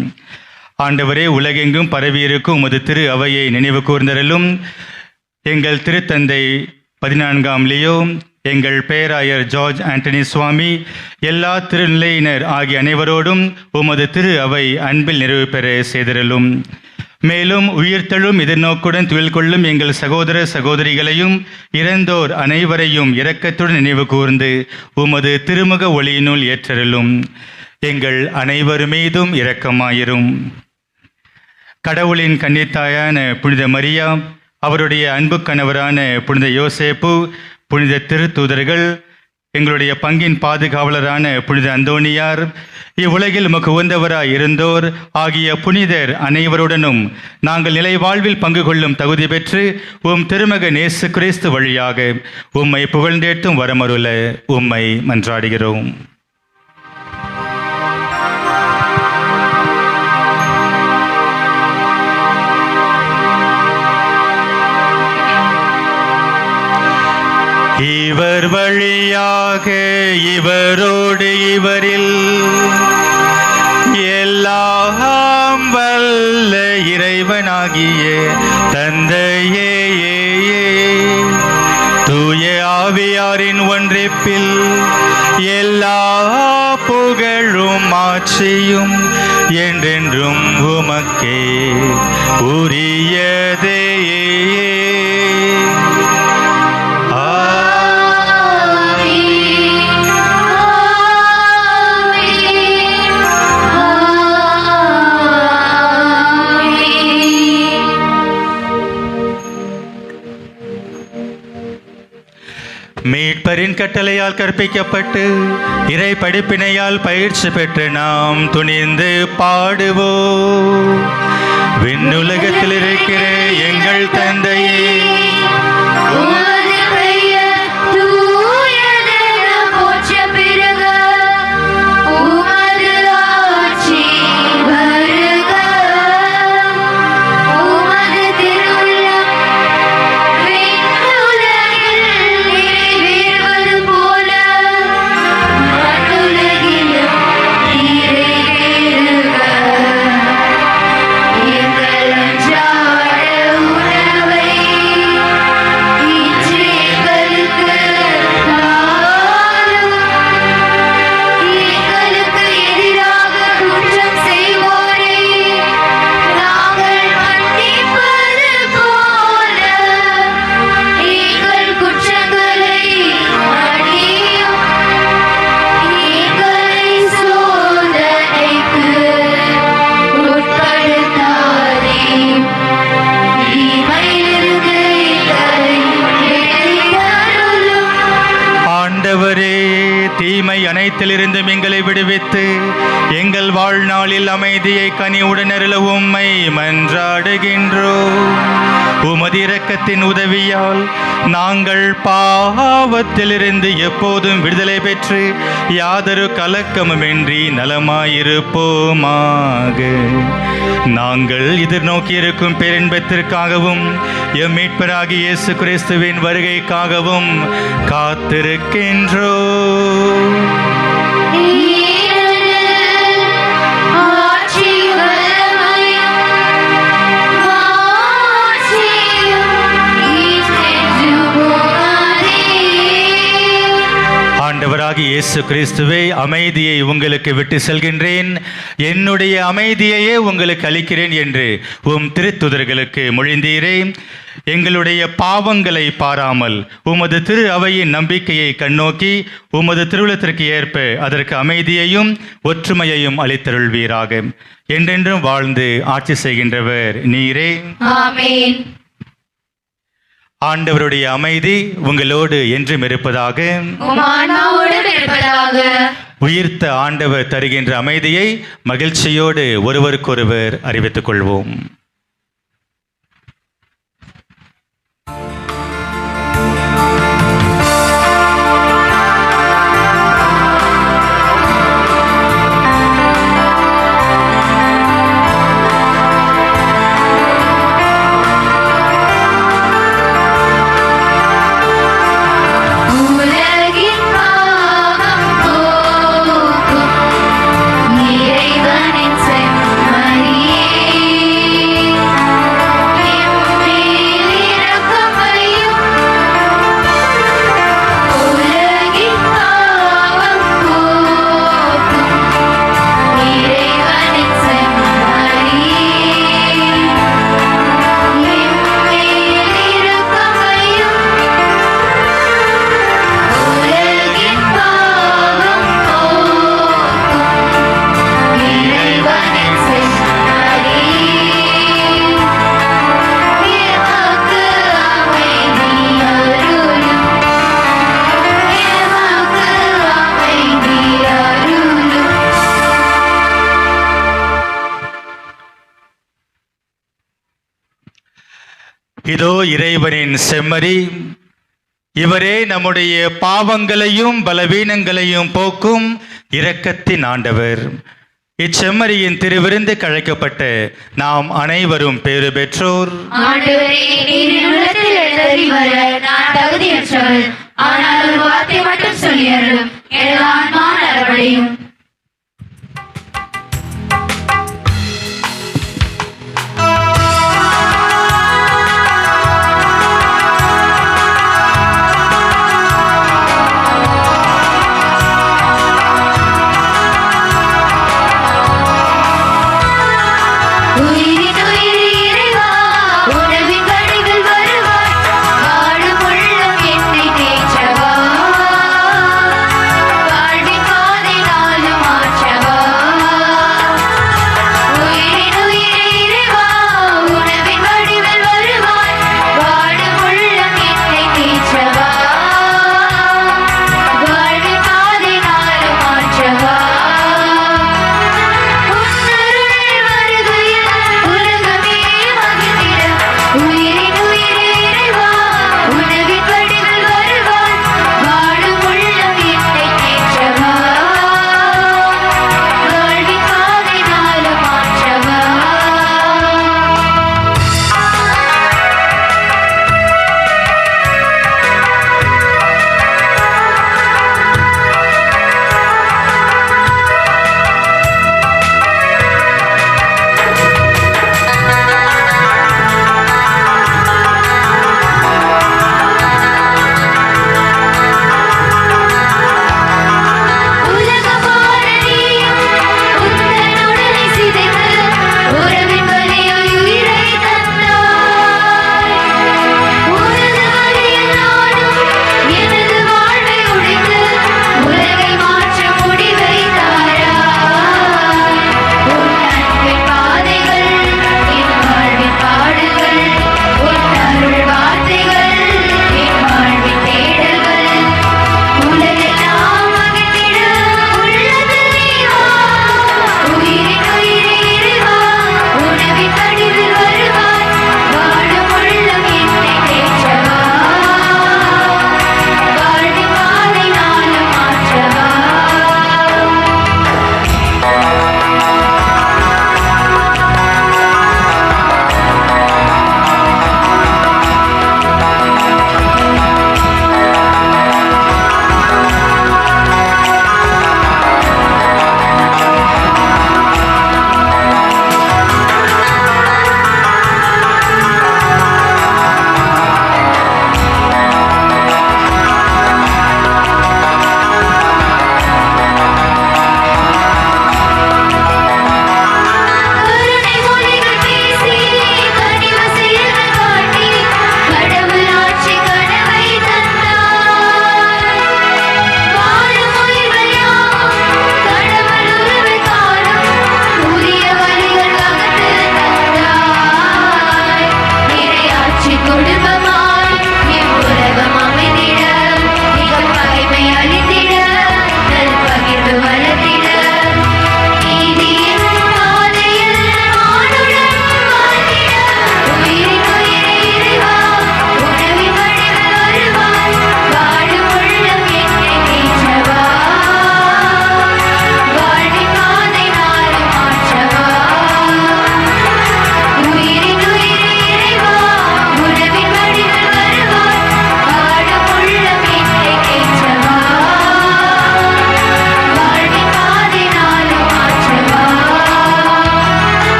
ஆண்டவரே, உலகெங்கும் பரவியிருக்கும் உமது திரு அவையை நினைவு கூர்ந்தருளும். எங்கள் திருத்தந்தை 14ஆம் லியோ, எங்கள் பேராயர் ஜார்ஜ் ஆண்டனி சுவாமி, எல்லா திருநிலையினர் ஆகிய அனைவரோடும் உமது திரு அவை அன்பில் நிறைவு பெற செய்திருளும். மேலும் உயிர்த்தெழும் எதிர்நோக்குடன் துயில் கொள்ளும் எங்கள் சகோதர சகோதரிகளையும் இறந்தோர் அனைவரையும் இரக்கத்துடன் நினைவு கூர்ந்து உமது திருமுக ஒளியினுள் ஏற்றருளும். எங்கள் அனைவர் மீதும் இரக்கமாயிரும். கடவுளின் கன்னித்தாயான புனித மரியா, அவருடைய அன்பு கணவரான புனித யோசேப்பு, புனித திருத்தூதர்கள், எங்களுடைய பங்கின் பாதுகாவலரான புனித அந்தோனியார், இவ்வுலகில் உமக்கு உகந்தவராய் இருந்தோர் ஆகிய புனிதர் அனைவருடனும் நாங்கள் நிலை வாழ்வில் பங்கு கொள்ளும் தகுதி பெற்று உம் திருமகன் இயேசு கிறிஸ்து வழியாக உம்மை புகழ்ந்தேற்றும் வரமருள உம்மை மன்றாடுகிறோம். இவர் வழியாக இவரோடு இவரில் எல்லாம் வல்ல இறைவனாகிய தந்தையே, தூய ஆவியாரின் ஒன்றிப்பில் எல்லா புகழும் ஆட்சியும் என்றென்றும் உமக்கே உரியதே. மீட்பரின் கட்டளையால் கற்பிக்கப்பட்டு இறை படிப்பினையால் பயிற்சி பெற்று நாம் துணிந்து பாடுவோம். விண்ணுலகத்தில் இருக்கிற எங்கள் தந்தையே, அனைத்திலிருந்தும் எங்களை விடுவித்து எங்கள் வாழ்நாளில் அமைதியை கனிவுடன் அருள உம்மை மன்றாடுகின்றோம். உமது இரக்கத்தின் உதவியால் நாங்கள் பாவத்திலிருந்து எப்போதும் விடுதலை பெற்று யாதொரு கலக்கமுமின்றி நலமாயிருப்போமாக. நாங்கள் எதிர்நோக்கியிருக்கும் பேரின்பத்திற்காகவும் எம் மீட்பராகிய இயேசு கிறிஸ்துவின் வருகைக்காகவும் காத்திருக்கின்றோம். ஆண்டவராகிய இயேசு கிறிஸ்துவே, அமைதியை உங்களுக்கு விட்டு செல்கின்றேன், என்னுடைய அமைதியையே உங்களுக்கு அளிக்கிறேன் என்று உம் திருத்துதர்களுக்கு மொழிந்தீரே. எங்களுடைய பாவங்களை பாராமல் உமது திரு அவையின் நம்பிக்கையை கண்ணோக்கி உமது திருவுளத்திற்கு ஏற்ப அதற்கு அமைதியையும் ஒற்றுமையையும் அளித்தருள்வீராக. என்றென்றும் வாழ்ந்து ஆட்சி செய்கின்றவர் நீரே.
ஆமென்.
ஆண்டவருடைய அமைதி உங்களோடு என்றும் இருப்பதாக.
உம் ஆன்மாவோடும் இருப்பதாக.
உயிர்த்த ஆண்டவர் தருகின்ற அமைதியை மகிழ்ச்சியோடு ஒருவருக்கொருவர் அறிவித்துக் கொள்வோம்.
உலகின் பாவம் போக்கும் இறைவனின் செம்மறியே, எம்மேல் இரக்கமையும். உலகின் பாவம் போக்கும் இறைவனின் செம்மறியே, எம்மேல் இரக்கமையும். உலகின் பாவம் போக்கும் இறைவனின் செம்மறியே, எமக்கு அமைதி அருளும். எமக்கு அமைதி அருளும்.
இதோ இறைவனின் செம்மறி, இவரே நம்முடைய பாவங்களையும் பலவீனங்களையும் போக்கும் இரக்கத்தின் ஆண்டவர். இச்செம்மறியின் திருவிருந்து கழைக்கப்பட்ட நாம் அனைவரும் பேறு பெற்றோர்.
ஆண்டவரே, நீர் என் உள்ளத்தில் எழுந்தருளி வர நான் தகுதியற்றவள். ஆனால் ஒரு வார்த்தை மட்டும் சொல்லி அருளும், எனது ஆன்மா நலமடையும். உயிரின் உயிர் இறைவா, உணவின் வடிவில் வருவாய். வாழும் உள்ளம் என்னை தேற்றவா. வாழ்வின் பாதை நாளும்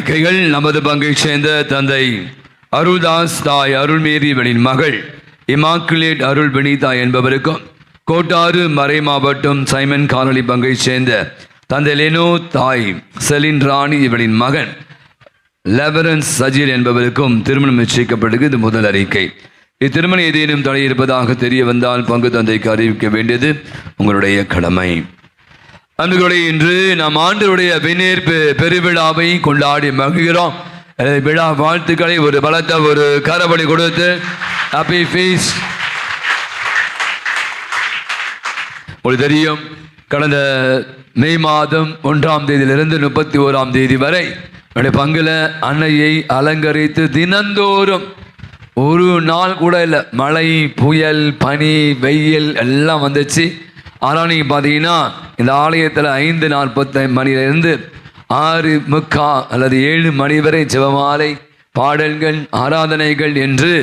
அறிக்கைகள். நமது பங்கைச் சேர்ந்த தந்தை அருள்தாஸ், தாய் அருள்மேரி இவளின் மகள் இமாக்குலேட் அருள் வினிதா என்பவருக்கும், கோட்டாறு மறை மாவட்டம் சைமன் காலனி பங்கைச் சேர்ந்த தந்தை லெனோ, தாய் செலின் ராணி இவளின் மகன் லெபரன்ஸ் சஜீல் என்பவருக்கும் திருமணம் நிச்சயிக்கப்பட்டது. இது முதல் அறிக்கை. இத்திருமணம் ஏதேனும் தடை இருப்பதாக தெரிய வந்தால் பங்கு தந்தைக்கு அறிவிக்க வேண்டியது உங்களுடைய கடமை. அன்புகளே, இன்று நாம் ஆண்டவருடைய விண்ணேற்பு பெருவிழாவை கொண்டாடி மகிழ்கிறோம். விழா வாழ்த்துக்களை ஒரு பலத்த ஒரு கரவழி கொடுத்து ஹாப்பி ஃபீஸ்ட். உங்களுக்கு தெரியும், கடந்த மே மாதம் 1ஆம் தேதியிலிருந்து 31ஆம் தேதி வரை பங்குல அன்னையை அலங்கரித்து தினந்தோறும் ஒரு நாள் கூட இல்லை, மழை, புயல், பனி, வெயில் எல்லாம் வந்துச்சு. ஆனால் நீங்கள் பார்த்தீங்கன்னா இந்த ஆலயத்தில் 5:45 மணியிலிருந்து 6:45 அல்லது 7 மணி வரை ஜெபமாலை, பாடல்கள், ஆராதனைகள் என்று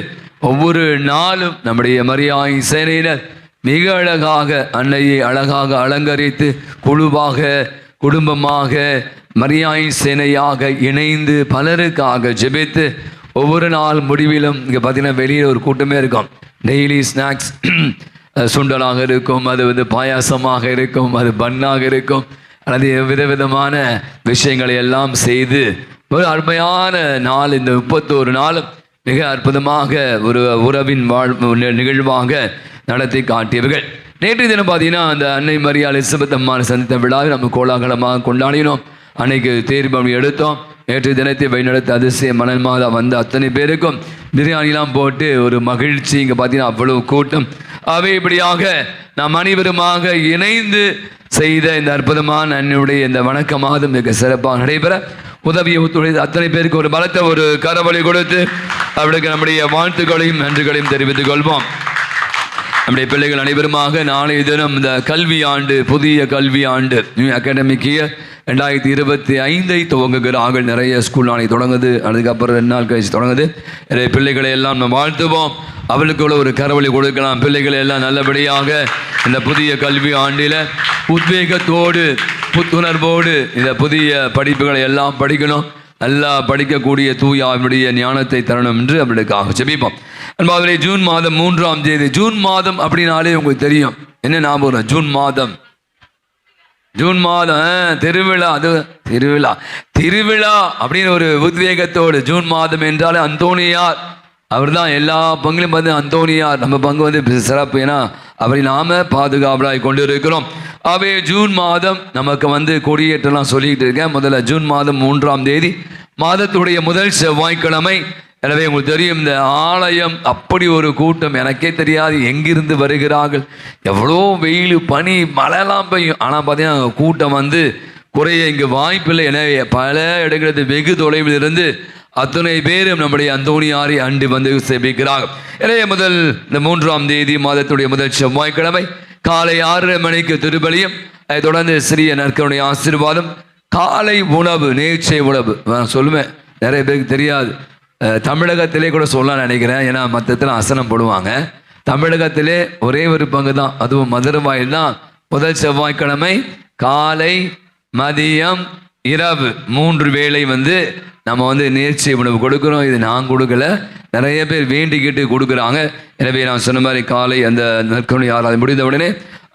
ஒவ்வொரு நாளும் நம்முடைய மரியாதை சேனையினர் மிக அழகாக அன்னையை அழகாக அலங்கரித்து குழுவாக, குடும்பமாக, மரியாதை சேனையாக இணைந்து பலருக்காக ஜெபித்து ஒவ்வொரு நாள் முடிவிலும் இங்கே பார்த்தீங்கன்னா வெளியில் ஒரு கூட்டமே இருக்கும். டெய்லி ஸ்நாக்ஸ் சுண்டலாக இருக்கும், அது பாயாசமாக இருக்கும், அது பண்ணாக இருக்கும், அல்லது விதவிதமான விஷயங்களை எல்லாம் செய்து ஒரு அருமையான நாள். இந்த 31 நாளும் மிக அற்புதமாக ஒரு உறவின் நிகழ்வாக நடத்தி காட்டியவர்கள். நேற்று தினம் பார்த்தீங்கன்னா அந்த அன்னை மரியாள் எலிசபெத் அம்மா சந்தித்த விழாவை நம்ம கோலாகலமாக கொண்டாடினோம். அன்னைக்கு தேர்வு எடுத்தோம். நேற்று தினத்தை வழிநடத்த அதிசய மணல் மாதா வந்த அத்தனை பேருக்கும் பிரியாணிலாம் போட்டு ஒரு மகிழ்ச்சி. இங்கே பார்த்தீங்கன்னா அவ்வளவு கூட்டம். அவை இப்படியாக நாம் அனைவருமாக இணைந்து செய்த இந்த அற்புதமான அன்னையுடைய இந்த வணக்க மாதம் மிக சிறப்பாக நடைபெற உதவிய ஒத்துழைத்த அத்தனை பேருக்கு ஒரு பலத்த ஒரு கரவழி கொடுத்து அவளுக்கு நம்முடைய வாழ்த்துக்களையும் நன்றிகளையும் தெரிவித்துக் கொள்வோம். நம்முடைய பிள்ளைகள் அனைவருமாக நாளைய தினம் இந்த கல்வி ஆண்டு, புதிய கல்வி ஆண்டு, நியூ அகாடமிக் இயர் 2025 துவங்குகிறார்கள். நிறைய ஸ்கூல் நாளைக்கு தொடங்குது, அதுக்கப்புறம் 2 நாள் கழிச்சு தொடங்குது. நிறைய பிள்ளைகளை எல்லாம் நம்ம வாழ்த்துவோம். அவளுக்குள்ள ஒரு கரவழி கொடுக்கலாம். பிள்ளைகளை எல்லாம் நல்லபடியாக இந்த புதிய கல்வி ஆண்டில் உத்வேகத்தோடு, புத்துணர்வோடு இந்த புதிய படிப்புகளை எல்லாம் படிக்கணும். நல்லா படிக்கக்கூடிய தூய அவருடைய ஞானத்தை தரணும் என்று அவளுக்காக ஜெபிப்போம். அன்பாகவே, ஜூன் மாதம் 3ஆம் தேதி, ஜூன் மாதம் அப்படின்னாலே உங்களுக்கு தெரியும் என்ன ஞாபகம்? ஜூன் மாதம் திருவிழா. அது திருவிழா அப்படின்னு ஒரு உத்வேகத்தோடு ஜூன் மாதம் என்றாலே அந்தோனியார் அவர் தான் எல்லா பங்கிலும் வந்து அந்தோனியார் நம்ம பங்கு வந்து சிறப்பு. ஏன்னா அவரை நாம பாதுகாவலாய் கொண்டு இருக்கிறோம். அவே ஜூன் மாதம் நமக்கு வந்து கொடியேற்றலாம் சொல்லிக்கிட்டு இருக்கேன். முதல்ல ஜூன் மாதம் 3ஆம் தேதி மாதத்துடைய முதல் செவ்வாய்க்கிழமை. எனவே உங்களுக்கு தெரியும், இந்த ஆலயம் அப்படி ஒரு கூட்டம். எனக்கே தெரியாது எங்கிருந்து வருகிறார்கள், எவ்வளோ வெயில், பனி, மழைலாம் பெய்யும். ஆனால் பார்த்தீங்கன்னா கூட்டம் வந்து குறைய இங்கு வாய்ப்பில்லை. எனவே பல இடங்களது வெகு தொலைவில் இருந்து அத்தனை பேரும் நம்முடைய அந்தோனியாரை அண்டு வந்து சேவிக்கிறார்கள். எனவே இந்த 3ஆம் தேதி மாதத்துடைய முதல் செவ்வாய்க்கிழமை காலை 6:30 மணிக்கு திருப்பலியும், அதை தொடர்ந்து சிறிய நற்கருடைய ஆசீர்வாதம், காலை உணவு, நேர்ச்சை உணவு. நான் சொல்லுவேன், நிறைய பேருக்கு தெரியாது. தமிழகத்திலே கூட சொல்லலாம் நினைக்கிறேன். ஏன்னா மற்றத்தில் அசனம் போடுவாங்க. தமிழகத்திலே ஒரே ஒரு பங்கு தான், அதுவும் மதுரவாயில் தான். முதல் செவ்வாய்க்கிழமை காலை, மதியம், இரவு 3 வேளை வந்து நம்ம வந்து நேர்ச்சை உணவு கொடுக்குறோம். இது நான் கொடுக்கல, நிறைய பேர் வேண்டிக்கிட்டு கொடுக்குறாங்க. எனவே நான் சொன்ன மாதிரி காலை அந்த நற்கருணை ஆராதனை முடிந்த உடனே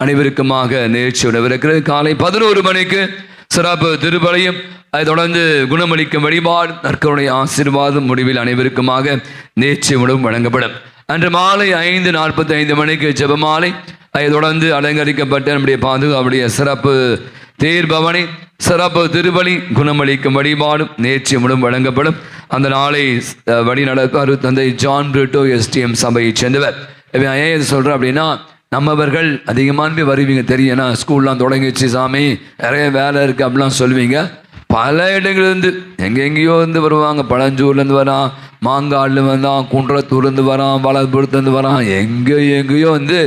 அனைவருக்குமாக நேர்ச்சி உணவு இருக்கிறது. காலை 11 மணிக்கு சிறப்பு திருப்பலியும், அதை தொடர்ந்து குணமளிக்கும் வழிபாடு, நற்கருணை ஆசீர்வாதம், முடிவில் அனைவருக்குமாக நேர்ச்சி உணவும் வழங்கப்படும். அன்று மாலை 5:45 மணிக்கு ஜெபமாலை, அதை தொடர்ந்து அலங்கரிக்கப்பட்ட நம்முடைய பாதுகாப்புடைய சிறப்பு தேர்பவனி, சிறப்பு திருப்பலி, குணமளிக்கும் வழிபாடும் நேர்ச்சி உணவும் வழங்கப்படும். அந்த நாளை வழி நடப்பார் தந்தை ஜான் பிரிட்டோ STM சபையை சேர்ந்தவர். ஏன் இது சொல்கிறேன் அப்படின்னா, நம்மவர்கள் அதிகமான வருவீங்க தெரியும். ஏன்னா ஸ்கூல்லாம் தொடங்கிச்சு, சாமி நிறைய வேலை இருக்குது அப்படிலாம் சொல்லுவீங்க. பல இடங்கள்லேருந்து எங்கெங்கேயோ இருந்து வருவாங்க. பழஞ்சூர்லேருந்து வரான், மாங்காடுலேருந்து வரான், குன்றத்தூர்லேருந்து வரான், வளர்புரத்துலேருந்து வரான், எங்கேயோ வந்து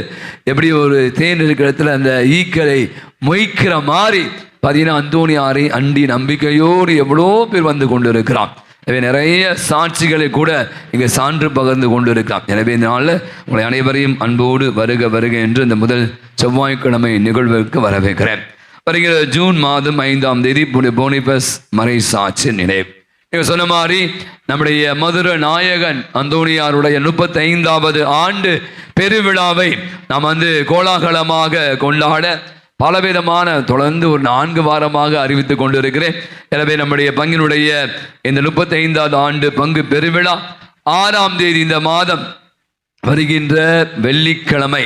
எப்படி ஒரு தேன் இருக்கிற இடத்துல அந்த ஈக்களை மொய்க்கிற மாதிரி பார்த்தீங்கன்னா அந்தோனியாரை அண்டி நம்பிக்கையோடு எவ்வளோ பேர் வந்து கொண்டு இருக்கிறான். எனவே நிறைய சாட்சிகளை கூட இங்கே சான்று பகிர்ந்து கொண்டு இருக்கலாம். எனவே இந்த நாளில் உங்களை அனைவரையும் அன்போடு வருக வருக என்று இந்த முதல் செவ்வாய்க்கிழமை நிகழ்வுக்கு வரவேற்கிறேன். வருகிற ஜூன் மாதம் 5ஆம் தேதி புனித போனிபஸ் மறை சாட்சி நினைவு. நீங்க சொன்ன மாதிரி நம்முடைய மதுரை நாயகன் அந்தோணியாருடைய 35வது ஆண்டு பெருவிழாவை நாம் வந்து கோலாகலமாக கொண்டாட பலவிதமான தொடர்ந்து ஒரு 4 வாரமாக அறிவித்து கொண்டிருக்கிறேன். எனவே நம்முடைய பங்கினுடைய இந்த 35வது ஆண்டு பங்கு பெருவிழா 6ஆம் தேதி இந்த மாதம் வருகின்ற வெள்ளிக்கிழமை,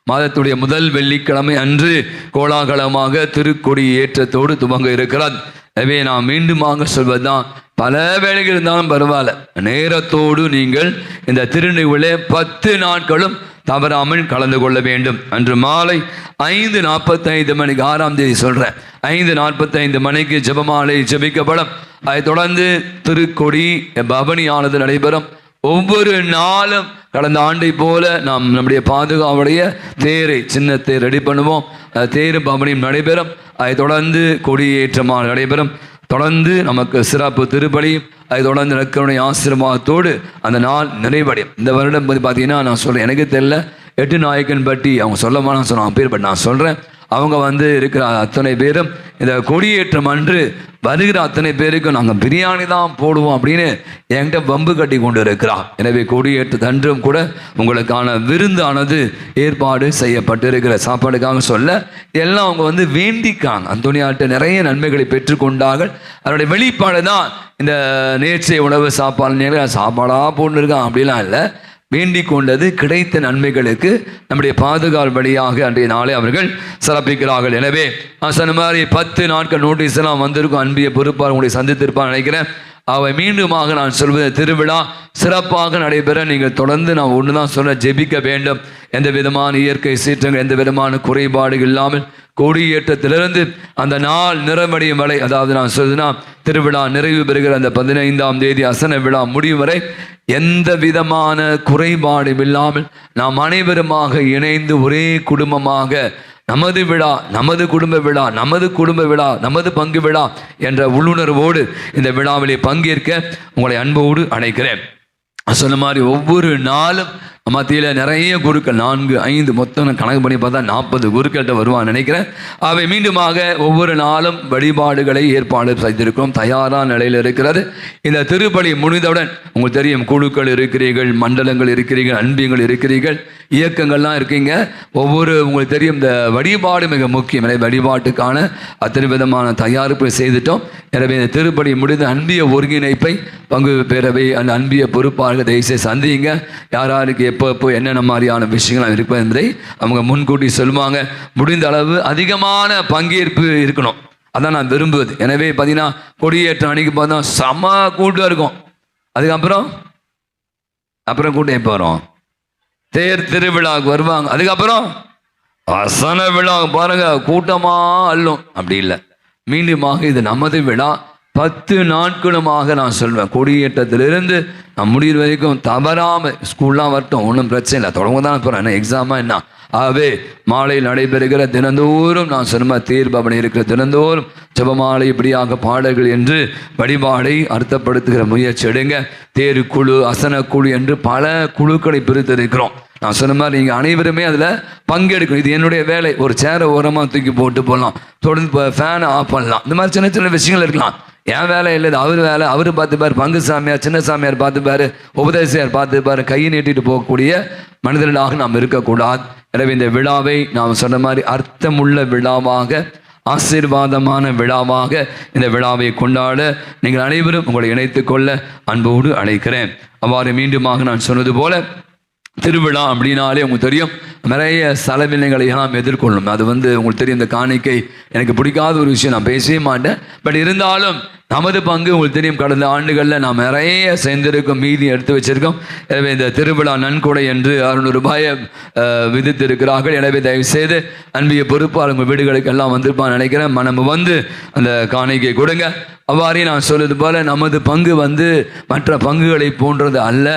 மாதத்துடைய முதல் வெள்ளிக்கிழமை அன்று கோலாகலமாக திருக்கொடி ஏற்றத்தோடு துவங்க இருக்கிறது. எனவே நான் மீண்டுமாக சொல்வதுதான், பல வேலைகள் இருந்தாலும் பரவாயில்ல, நேரத்தோடு நீங்கள் இந்த திருநிகழ்விலே 10 நாட்களும் தவறாமல் கலந்து கொள்ள வேண்டும். அன்று மாலை 5:45 மணிக்கு, 6ஆம் தேதி சொல்றேன், 5:45 மணிக்கு ஜெபமாலை ஜெபிக்கப்படும். அதை தொடர்ந்து திருக்கொடி பவனியானது நடைபெறும். ஒவ்வொரு நாளும் கடந்த ஆண்டை போல நாம் நம்முடைய பாதுகாவுடைய தேரை, சின்ன தேர் ரெடி பண்ணுவோம். தேர் பவனியும் நடைபெறும். அதை தொடர்ந்து கொடியேற்றமாக நடைபெறும். தொடர்ந்து நமக்கு சிறப்பு திருப்பலி, அதை தொடர்ந்து இலக்கணுடைய ஆசீர்வாதத்தோடு அந்த நாள் நிறைவடையும். இந்த வருடம் பார்த்தீங்கன்னா நான் சொல்கிறேன், எனக்கு தெரியல, 8 நாயக்கன் பற்றி அவங்க சொல்லமா நான் சொன்ன பேர், பட் நான் சொல்கிறேன், அவங்க வந்து இருக்கிற அத்தனை பேரும் இந்த கொடியேற்றம் அன்று வருகிற அத்தனை பேருக்கும் நாங்கள் பிரியாணி தான் போடுவோம் அப்படின்னு என்கிட்ட வம்பு கட்டி கொண்டு இருக்கிறார். எனவே கொடியேற்றத்தன்றும் கூட உங்களுக்கான விருந்தானது ஏற்பாடு செய்யப்பட்டிருக்கிற சாப்பாடுக்காக சொல்ல எல்லாம் அவங்க வந்து வேண்டிக்காங்க. அந்தோனியார்ட்ட நிறைய நன்மைகளை பெற்றுக்கொண்டார்கள். அதனுடைய வெளிப்பாடு தான் இந்த நேர்ச்சை உணவு சாப்பாடாக போட்டுருக்கான் அப்படிலாம் இல்லை. வேண்டிக் கொண்டது கிடைத்த நன்மைகளுக்கு நம்முடைய பாதுகாவல் வழியாக அன்றைய நாளை அவர்கள் சிறப்பிக்கிறார்கள். எனவே சொன்ன மாதிரி 10 நாட்கள் நோட்டீஸ் எல்லாம் வந்திருக்கும். அன்பிய பொறுப்பாக உங்களை சந்தித்திருப்பான்னு நினைக்கிறேன். அவை மீண்டுமாக நான் சொல்வது, திருவிழா சிறப்பாக நடைபெற நீங்கள் தொடர்ந்து நான் ஒன்று தான் சொல்ல, ஜெபிக்க வேண்டும். எந்த விதமான இயற்கை சீற்றங்கள், எந்த விதமான குறைபாடுகள் இல்லாமல் கொடியேற்றத்திலிருந்து அந்த நாள் நிறைவடையும் வரை, அதாவது நான் சொல்லுதுன்னா திருவிழா நிறைவு பெறுகிற அந்த 15ஆம் தேதி அசன விழா முடியும் வரை எந்த விதமான குறைபாடும் இல்லாமல் நாம் அனைவருமாக இணைந்து ஒரே குடும்பமாக நமது விழா, நமது குடும்ப விழா, நமது குடும்ப விழா, நமது பங்கு விழா என்ற உள்ளுணர்வோடு இந்த விழாவிலே பங்கேற்க உங்களை அன்போடு அழைக்கிறேன். சொன்ன மாதிரி ஒவ்வொரு நாளும் மத்தியில் நிறைய குருக்கள், 4, 5 மொத்தம் கணக்கு பண்ணி பார்த்தா 40 குருக்கள்கிட்ட வருவான்னு நினைக்கிறேன். அவை மீண்டுமாக ஒவ்வொரு நாளும் வழிபாடுகளை ஏற்பாடு செய்திருக்கிறோம். தயாரான நிலையில் இருக்கிறது. இந்த திருப்பலி முடிந்தவுடன் உங்களுக்கு தெரியும், குழுக்கள் இருக்கிறீர்கள், மண்டலங்கள் இருக்கிறீர்கள், அன்பியங்கள் இருக்கிறீர்கள், இயக்கங்கள்லாம் இருக்கீங்க. ஒவ்வொரு உங்களுக்கு தெரியும், இந்த வழிபாடு மிக முக்கியம். எனவே வழிபாட்டுக்கான அத்தனை விதமான தயாரிப்பை செய்துட்டோம். எனவே இந்த திருப்பலி முடிந்த அன்பிய ஒருங்கிணைப்பை பங்கு பேரவை அந்த அன்பிய பொறுப்பாளர்கள் தயவுசெய்து சந்திங்க. யாராருக்கு எப்போ என்னென்ன மாதிரியான விஷயங்கள் இருப்பது என்பதை அவங்க முன்கூட்டி சொல்லுவாங்க. முடிந்த அளவு அதிகமான பங்கேற்பு இருக்கணும், அதான் நான் விரும்புவது. எனவே பார்த்தீங்கன்னா கொடியேற்றம் அன்னைக்கு பார்த்தா செம கூட்டம் இருக்கும். அப்புறம் கூட்டம் எப்போ வரும்? தேர் திருவிழாவுக்கு வருவாங்க. அதுக்கப்புறம் அசன விழா பாருங்க, கூட்டமா அள்ளும். அப்படி இல்லை, மீண்டுமாக இது நமது விழா. 10 நாட்களுமாக நான் சொல்வேன், கொடியேற்றத்திலிருந்து நான் முடிகிற வரைக்கும் தவறாமல் ஸ்கூல்லாம் வரட்டும், ஒன்றும் பிரச்சனை இல்லை, தொடங்க தான் போகிறேன், என்ன எக்ஸாமா என்ன. ஆகவே மாலையில் நடைபெறுகிற தினந்தோறும் நான் சொன்ன தேர் பவனி இருக்கிற தினந்தோறும் ஜெபமாலை இப்படியாக பாடல்கள் என்று வழிபாடை அர்த்தப்படுத்துகிற முயற்சி எடுங்க. தேரு குழு, அசன குழு என்று பல குழுக்களை பிரித்திருக்கிறோம். நான் சொன்ன மாதிரி நீங்கள் அனைவருமே அதில் பங்கெடுக்கணும். இது என்னுடைய வேலை. ஒரு சேரை ஓரமாக தூக்கி போட்டு போடலாம், தொடர்ந்து ஃபேனை ஆஃப் பண்ணலாம், இந்த மாதிரி சின்ன சின்ன விஷயங்கள் இருக்கலாம். என் வேலை இல்லை, அவர் வேலை. அவர் பார்த்துப்பார், பங்கு சாமியார், சின்ன சாமியார் பார்த்துப்பார், உபதேசியார் பார்த்துப்பார். கையை நீட்டிட்டு போகக்கூடிய மனிதர்களாக நாம் இருக்கக்கூடாது. எனவே இந்த விழாவை நாம் சொன்ன மாதிரி அர்த்தமுள்ள விழாவாக, ஆசீர்வாதமான விழாவாக இந்த விழாவை கொண்டாட நீங்கள் அனைவரும் உங்களை இணைத்துக் கொள்ள அன்போடு அழைக்கிறேன். அவ்வாறு மீண்டுமாக நான் சொன்னது போல திருவிழா அப்படின்னாலே உங்களுக்கு தெரியும், நிறைய செலவினங்களை நாம் எதிர்கொள்ளும். அது உங்களுக்கு தெரியும், இந்த காணிக்கை எனக்கு பிடிக்காத ஒரு விஷயம், நான் பேசவே மாட்டேன். பட் இருந்தாலும் நமது பங்கு உங்களுக்கு தெரியும், கடந்த ஆண்டுகளில் நாம் நிறைய சேர்ந்திருக்கோம், மீதி எடுத்து வச்சிருக்கோம். எனவே இந்த திருவிழா நன்கொடை என்று 600 ரூபாயை விதித்திருக்கிறார்கள். எனவே தயவு செய்து அன்பிய பொறுப்பாளர் உங்கள் வீடுகளுக்கு எல்லாம் வந்திருப்பான்னு நினைக்கிறேன். நம்ம அந்த காணிக்கை கொடுங்க. அவ்வாறே நான் சொல்வது போல நமது பங்கு மற்ற பங்குகளை போன்றது அல்ல.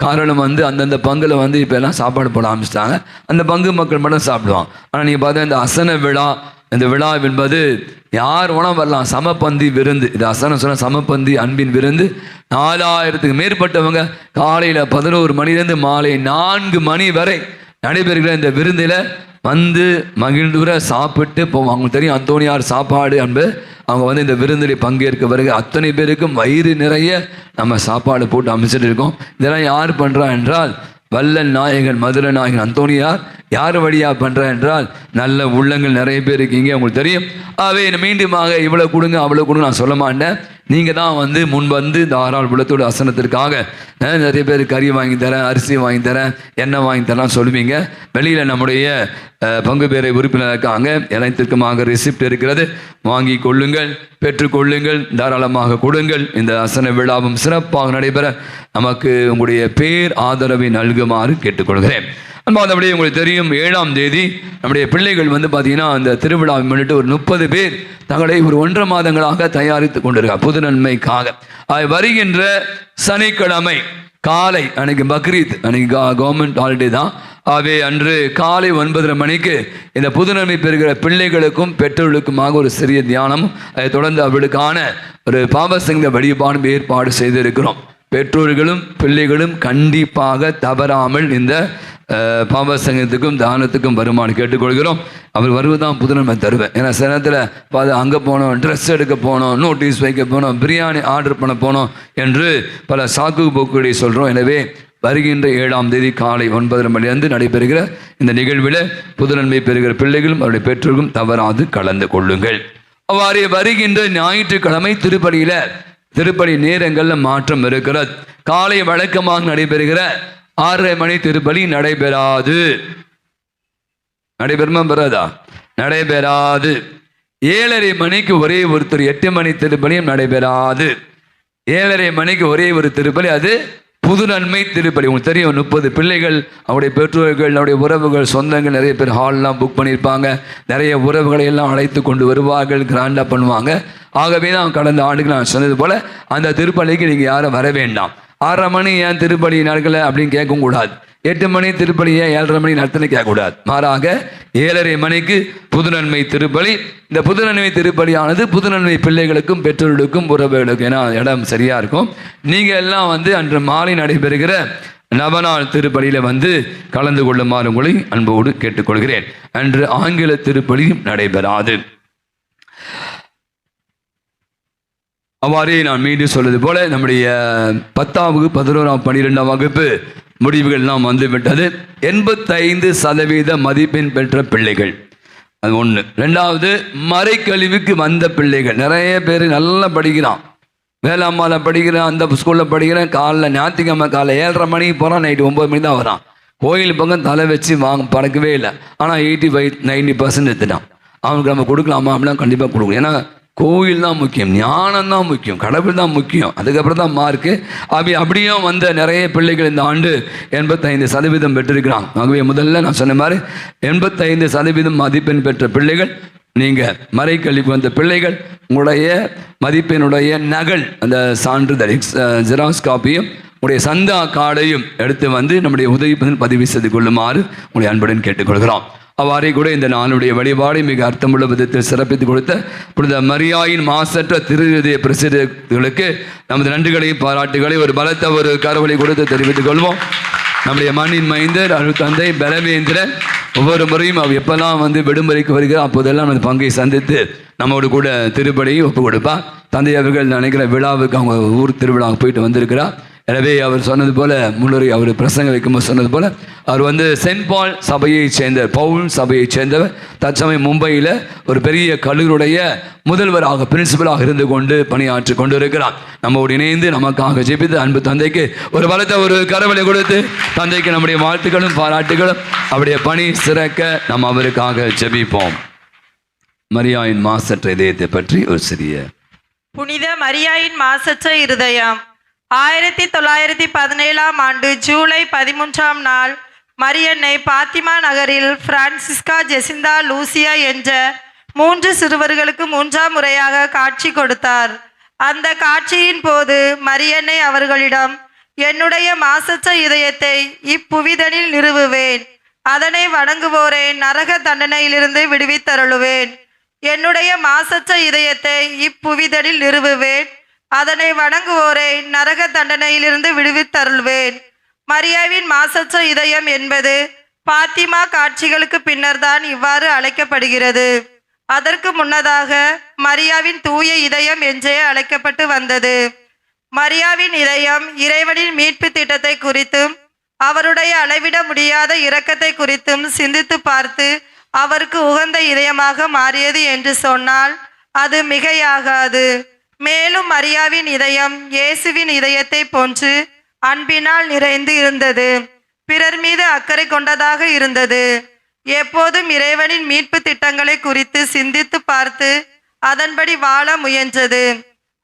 காரணம் அந்தந்த பங்கில் இப்போ எல்லாம் சாப்பாடு போட ஆரம்பிச்சிட்டாங்க. அந்த பங்கு மக்கள் மட்டும் சாப்பிடுவாங்க. ஆனால் நீங்கள் பார்த்தா இந்த அசன விழா, இந்த விழா என்பது யார் வேணால் வரலாம், சமப்பந்தி விருந்து. இது அசனம் சொன்ன சமப்பந்தி அன்பின் விருந்து. 4000க்கு மேற்பட்டவங்க காலையில் 11 மணிலேருந்து மாலை 4 மணி வரை நடைபெறுகிற இந்த விருந்தில் வந்து மகிழ்ந்துர சாப்பிட்டு போவாங்க. அவங்களுக்கு தெரியும் அந்தோணியார் சாப்பாடு என்பது. அவங்க வந்து இந்த விருந்தில் பங்கேற்க வருகிற அத்தனை பேருக்கும் வயிறு நிறைய நம்ம சாப்பாடு போட்டு அமைச்சிட்டு இருக்கோம். இதெல்லாம் யார் பண்ணுறா என்றால் வல்லல் நாயகன் மதுரை நாயகன் அந்தோணியார். யார் வழியாக பண்ணுறா என்றால் நல்ல உள்ளங்கள் நிறைய பேர் இருக்கீங்க, உங்களுக்கு தெரியும். ஆகவே மீண்டுமாக இவ்வளோ கொடுங்க அவ்வளோ கொடுங்க நான் சொல்ல மாட்டேன். நீங்கள் தான் வந்து முன் வந்து இந்த ஆறாள் உள்ளத்தோட அசனத்திற்காக நிறைய பேர் கறி வாங்கி தரேன், அரிசி வாங்கி தரேன், எண்ணெய் வாங்கி தரேன் சொல்லுவீங்க. வெளியில் நம்முடைய பங்கு பேரை உறுப்பினர் இருக்காங்க, எல்லாத்திற்குமாக ரெசிப்ட் இருக்கிறது, வாங்கி கொள்ளுங்கள், பெற்றுக்கொள்ளுங்கள், தாராளமாக கொடுங்கள். இந்த அசன விழாவும் சிறப்பாக நடைபெற நமக்கு உங்களுடைய பேர் ஆதரவை நல்குமாறு கேட்டுக்கொள்கிறேன். அன்பாதபடி உங்களுக்கு தெரியும் 7ஆம் தேதி நம்முடைய பிள்ளைகள் வந்து பார்த்தீங்கன்னா அந்த திருவிழாவை முன்னிட்டு ஒரு 30 பேர் தங்களை ஒரு 1.5 மாதங்களாக தயாரித்து கொண்டிருக்காங்க புது நன்மைக்காக. வருகின்ற சனிக்கிழமை காலை, அன்னைக்கு பக்ரீத், அன்னைக்கு கவர்மெண்ட் ஹாலிடே தான். ஆகவே அன்று காலை 9:30 மணிக்கு இந்த புதுநன்மை பெறுகிற பிள்ளைகளுக்கும் பெற்றோர்களுக்குமாக ஒரு சிறிய தியானம், அதை தொடர்ந்து அவர்களுக்கான ஒரு பாவசங்க வழிபாடும் ஏற்பாடு செய்திருக்கிறோம். பெற்றோர்களும் பிள்ளைகளும் கண்டிப்பாக தவறாமல் இந்த பாவசங்கத்துக்கும் தானத்துக்கும் வருமானு கேட்டுக்கொள்கிறோம். அவர் வருவதான் புதுநன்மை தருவேன். ஏன்னா சில நேரத்தில் அங்கே போனோம், ட்ரெஸ் எடுக்க போனோம், நோட்டீஸ் வைக்க போனோம், பிரியாணி ஆர்டர் பண்ண போனோம் என்று பல சாக்கு போக்குகளை சொல்கிறோம். எனவே வருகின்ற 7ஆம் தேதி காலை 9:30 மணிலிருந்து நடைபெறுகிற இந்த நிகழ்வில் புதுநன்மை பெறுகிற பிள்ளைகளும் அவருடைய பெற்றோர்களும் தவறாது கலந்து கொள்ளுங்கள். அவ்வாறு வருகின்ற ஞாயிற்றுக்கிழமை திருப்பலி நேரங்களில் மாற்றம் இருக்கிறது. காலை வழக்கமாக நடைபெறுகிற 6:30 மணி திருப்பலி நடைபெறாது. நடைபெறுமா பெறாதா? நடைபெறாது. 7:30 மணிக்கு ஒரே ஒருத்தர் 8 மணி திருப்பலியும் நடைபெறாது. 7:30 மணிக்கு ஒரே ஒரு திருப்பலி, அது புது நன்மை திருப்பலி. உங்களுக்கு தெரியும் 30 பிள்ளைகள், அவருடைய பெற்றோர்கள், அவருடைய உறவுகள், சொந்தங்கள் நிறைய பேர் ஹால்லாம் புக் பண்ணியிருப்பாங்க. நிறைய உறவுகளை எல்லாம் அழைத்து கொண்டு வருவார்கள், கிராண்டாக பண்ணுவாங்க. ஆகவே தான் கடந்த ஆண்டுகள் நான் சொன்னது போல அந்த திருப்பலிக்கு நீங்கள் யாரும் வர வேண்டாம். 6:30 மணி ஏன் திருப்பலி நடக்கலை அப்படின்னு கேட்கக்கூடாது. 8 மணி திருப்பலி ஏன் 7:30 மணி நடத்தனை கேட்கக்கூடாது. மாறாக 7:30 மணிக்கு புதுநன்மை திருப்பலி. இந்த புதுநன்மை திருப்பலியானது புதுநன்மை பிள்ளைகளுக்கும் பெற்றோர்களுக்கும் உறவுகளுக்கும், ஏன்னா இடம் சரியா இருக்கும். நீங்கள் எல்லாம் வந்து அன்று மாலை நடைபெறுகிற நவநாள் திருப்பலியில் வந்து கலந்து கொள்ளுமாறு உங்களை அன்போடு கேட்டுக்கொள்கிறேன். அன்று ஆங்கில திருப்பலியும் நடைபெறாது. அவ்வாறே நான் மீண்டும் சொல்வது போல நம்முடைய 10ஆம் வகுப்பு 11ஆம் 12ஆம் வகுப்பு முடிவுகள் வந்து விட்டது. 85% மதிப்பெண் பெற்ற பிள்ளைகள், அது ஒன்று. ரெண்டாவது, மறைக்கழிவுக்கு வந்த பிள்ளைகள். நிறைய பேர் நல்லா படிக்கிறான், வேளாம்மாவில் படிக்கிறேன், அந்த ஸ்கூலில் படிக்கிறேன். காலைல ஞாயிற்றுக்கிழமை காலை 7:30 மணிக்கு போகிறான், நைட்டு 9 மணி தான் வரான். கோயில் பக்கம் தலை வச்சு பறக்கவே இல்லை. ஆனால் 85-90% எடுத்துட்டான். அவனுக்கு நம்ம கொடுக்கலாமா அப்படிலாம் கண்டிப்பாக கொடுக்கணும். ஏன்னா கோயில் தான் முக்கியம், ஞானம் தான் முக்கியம், கடவுள் தான் முக்கியம், அதுக்கப்புறம் தான் மார்க்கு. அப்படியும் வந்த நிறைய பிள்ளைகள் இந்த ஆண்டு 85% பெற்றிருக்கிறான். ஆகவே முதல்ல நான் சொன்ன மாதிரி 85% மதிப்பெண் பெற்ற பிள்ளைகள், நீங்கள் மறைக்கல்விக்கு வந்த பிள்ளைகள், உங்களுடைய மதிப்பெண்ணுடைய நகல், அந்த சான்றிதழ் ஜெராக்ஸ் காப்பியும் உங்களுடைய சந்தா கார்டையும் எடுத்து வந்து நம்முடைய உதவி பதிவு செய்து கொள்ளுமாறு உங்களுடைய அன்புடன் கேட்டுக்கொள்கிறோம். அவ்வாறே கூட இந்த நாளுடைய வழிபாடை மிக அர்த்தமுள்ள விதத்தில் சிறப்பித்துக் கொடுத்த புனித மரியாயின் மாசற்ற திருஹிருதய பிரசிடர்களுக்கு நமது நன்றிகளையும் பாராட்டுகளை ஒரு பலத்த ஒரு கரவொலி கொடுத்து தெரிவித்துக் கொள்வோம். நம்முடைய மண்ணின் மைந்தர் அருள் தந்தை பலவேந்திரன் ஒவ்வொரு முறையும் அவர் எப்பெல்லாம் வந்து விடுமுறைக்கு வருகிறார் அப்போதெல்லாம் அந்த பங்கை சந்தித்து நம்மோடு கூட திருப்பலியை ஒப்புக் கொடுப்பார். தந்தை அவர்கள் நினைக்கிற விழாவுக்கு அவங்க ஊர் திருவிழாவுக்கு போயிட்டு வந்திருக்கிறார். எனவே அவர் சொன்னது போல, முன்னுரை அவர் பிரசங்க வைக்கும்போது சொன்னது போல, அவர் வந்து சென்ட் பால் சபையைச் சேர்ந்த பவுல் சபையைச் சேர்ந்தவர். தற்சமயம் மும்பையில் ஒரு பெரிய கல்லூரியுடைய முதல்வராக, பிரின்சிபலாக இருந்து கொண்டு பணியாற்றி கொண்டு இருக்கிறார். நம்மோடு இணைந்து நமக்காக ஜெபித்து அன்பு தந்தைக்கு ஒரு பலத்த ஒரு கரவலை கொடுத்து தந்தைக்கு நம்முடைய வாழ்த்துக்களும் பாராட்டுகளும், அவருடைய பணி சிறக்க நாம் அவருக்காக ஜெபிப்போம். மரியாயின் மாசற்ற இதயத்தை பற்றி ஒரு சிறிய.
புனித மரியாயின் மாசற்ற இருதயம். 1917ஆம் ஆண்டு ஜூலை 13ஆம் நாள் மரியன்னை பாத்திமா நகரில் பிரான்சிஸ்கா ஜெசிந்தா லூசியா என்ற 3 சிறுவர்களுக்கு 3ஆம் முறையாக காட்சி கொடுத்தார். அந்த காட்சியின் போது மரியன்னை அவர்களிடம், என்னுடைய மாசற்ற இதயத்தை இப்புவிதனில் நிறுவுவேன், அதனை வணங்குவோரை நரக தண்டனையிலிருந்து விடுவித்தருளுவேன். என்னுடைய மாசற்ற இதயத்தை இப்புவிதனில் நிறுவுவேன், அதனை வணங்குவோரை நரக தண்டனையிலிருந்து விடுவித்தருள்வேன். மரியாவின் மாசற்ற இதயம் என்பது பாத்திமா காட்சிகளுக்கு பின்னர்தான் இவ்வாறு அழைக்கப்படுகிறது. அதற்கு முன்னதாக மரியாவின் தூய இதயம் என்றே அழைக்கப்பட்டு வந்தது. மரியாவின் இதயம் இறைவனின் மீட்பு திட்டத்தை குறித்தும் அவருடைய அளவிட முடியாத இரக்கத்தை குறித்தும் சிந்தித்து பார்த்து அவருக்கு உகந்த இதயமாக மாறியது என்று சொன்னால் அது மிகையாகாது. மேலும் மரியாவின் இதயம் இயேசுவின் இதயத்தை போன்று அன்பினால் நிறைந்து இருந்தது. பிறர் மீது அக்கறை கொண்டதாக இருந்தது. எப்போதும் இறைவனின் மீட்பு திட்டங்களை குறித்து சிந்தித்து பார்த்து அதன்படி வாழ முயன்றது.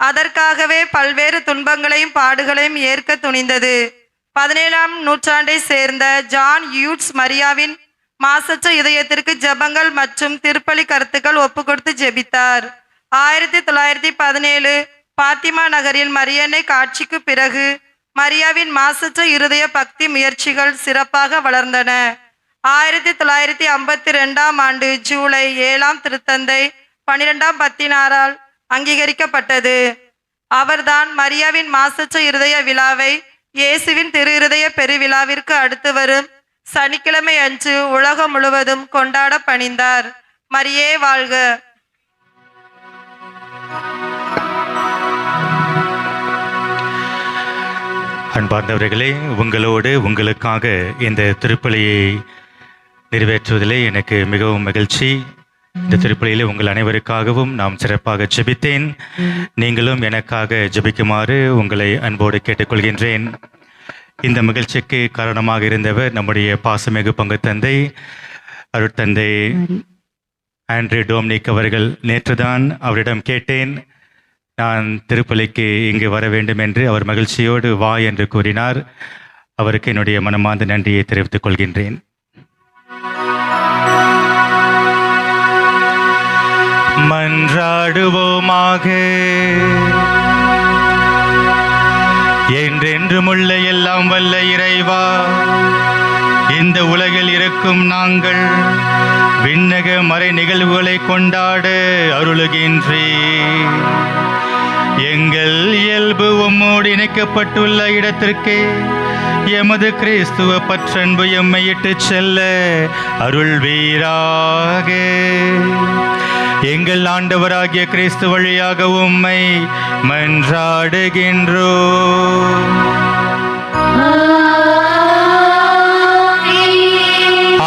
அதற்காகவே பல்வேறு துன்பங்களையும் பாடுகளையும் ஏற்க துணிந்தது. 17ஆம் நூற்றாண்டை சேர்ந்த ஜான் யூட்ஸ் மரியாவின் மாசற்ற இதயத்திற்கு ஜெபங்கள் மற்றும் திருப்பலி கருத்துக்கள் ஒப்புக்கொடுத்து ஜெபித்தார். 1917 பாத்திமா நகரில் மரியன்னை காட்சிக்கு பிறகு மரியாவின் மாசற்ற இருதய பக்தி முயற்சிகள் சிறப்பாக வளர்ந்தன. 1952ஆம் ஆண்டு ஜூலை 7ஆம் திருத்தந்தை 12ஆம் பத்தினாரால் அங்கீகரிக்கப்பட்டது. அவர்தான் மரியாவின் மாசற்ற இருதய விழாவை இயேசுவின் திரு இருதய பெருவிழாவிற்கு அடுத்து வரும் சனிக்கிழமை அன்று உலகம் முழுவதும் கொண்டாட பணிந்தார். மரியே வாழ்க.
அன்பார்ந்தவர்களே, உங்களோடு உங்களுக்காக இந்த திருப்பலியை நிறைவேற்றுவதிலே எனக்கு மிகவும் மகிழ்ச்சி. இந்த திருப்பலியிலே உங்கள் அனைவருக்காகவும் நாம் சிறப்பாக ஜெபித்தேன். நீங்களும் எனக்காக ஜெபிக்குமாறு உங்களை அன்போடு கேட்டுக்கொள்கின்றேன். இந்த மகிழ்ச்சிக்கு காரணமாக இருந்தவர் நம்முடைய பாசமிகு பங்கு தந்தை அருட்தந்தை ஆண்ட்ரே டோம்னிக் அவர்கள். நேற்றுதான் அவரிடம் கேட்டேன், நான் திருப்பலிக்கு இங்கு வர வேண்டும் என்று. அவர் மகிழ்ச்சியோடு வா என்று கூறினார். அவருக்கு என்னுடைய மனமார்ந்த நன்றியை தெரிவித்துக் கொள்கின்றேன். மன்றாடுவோமாக. என்றென்றுமுள்ள எல்லாம் வல்ல இறைவா, இந்த உலகில் இருக்கும் நாங்கள் விண்ணக மறை நிகழ்வுகளை கொண்டாட அருளுகின்றேன். எங்கள் இயல்பு உம்மோடு இணைக்கப்பட்டுள்ள இடத்திற்கு எமது கிறிஸ்துவ பற்றன்பு எம்மை இட்டுச் செல்ல அருள்வீராக. எங்கள் ஆண்டவராகிய கிறிஸ்து வழியாக உம்மை மன்றாடுகின்றோம்.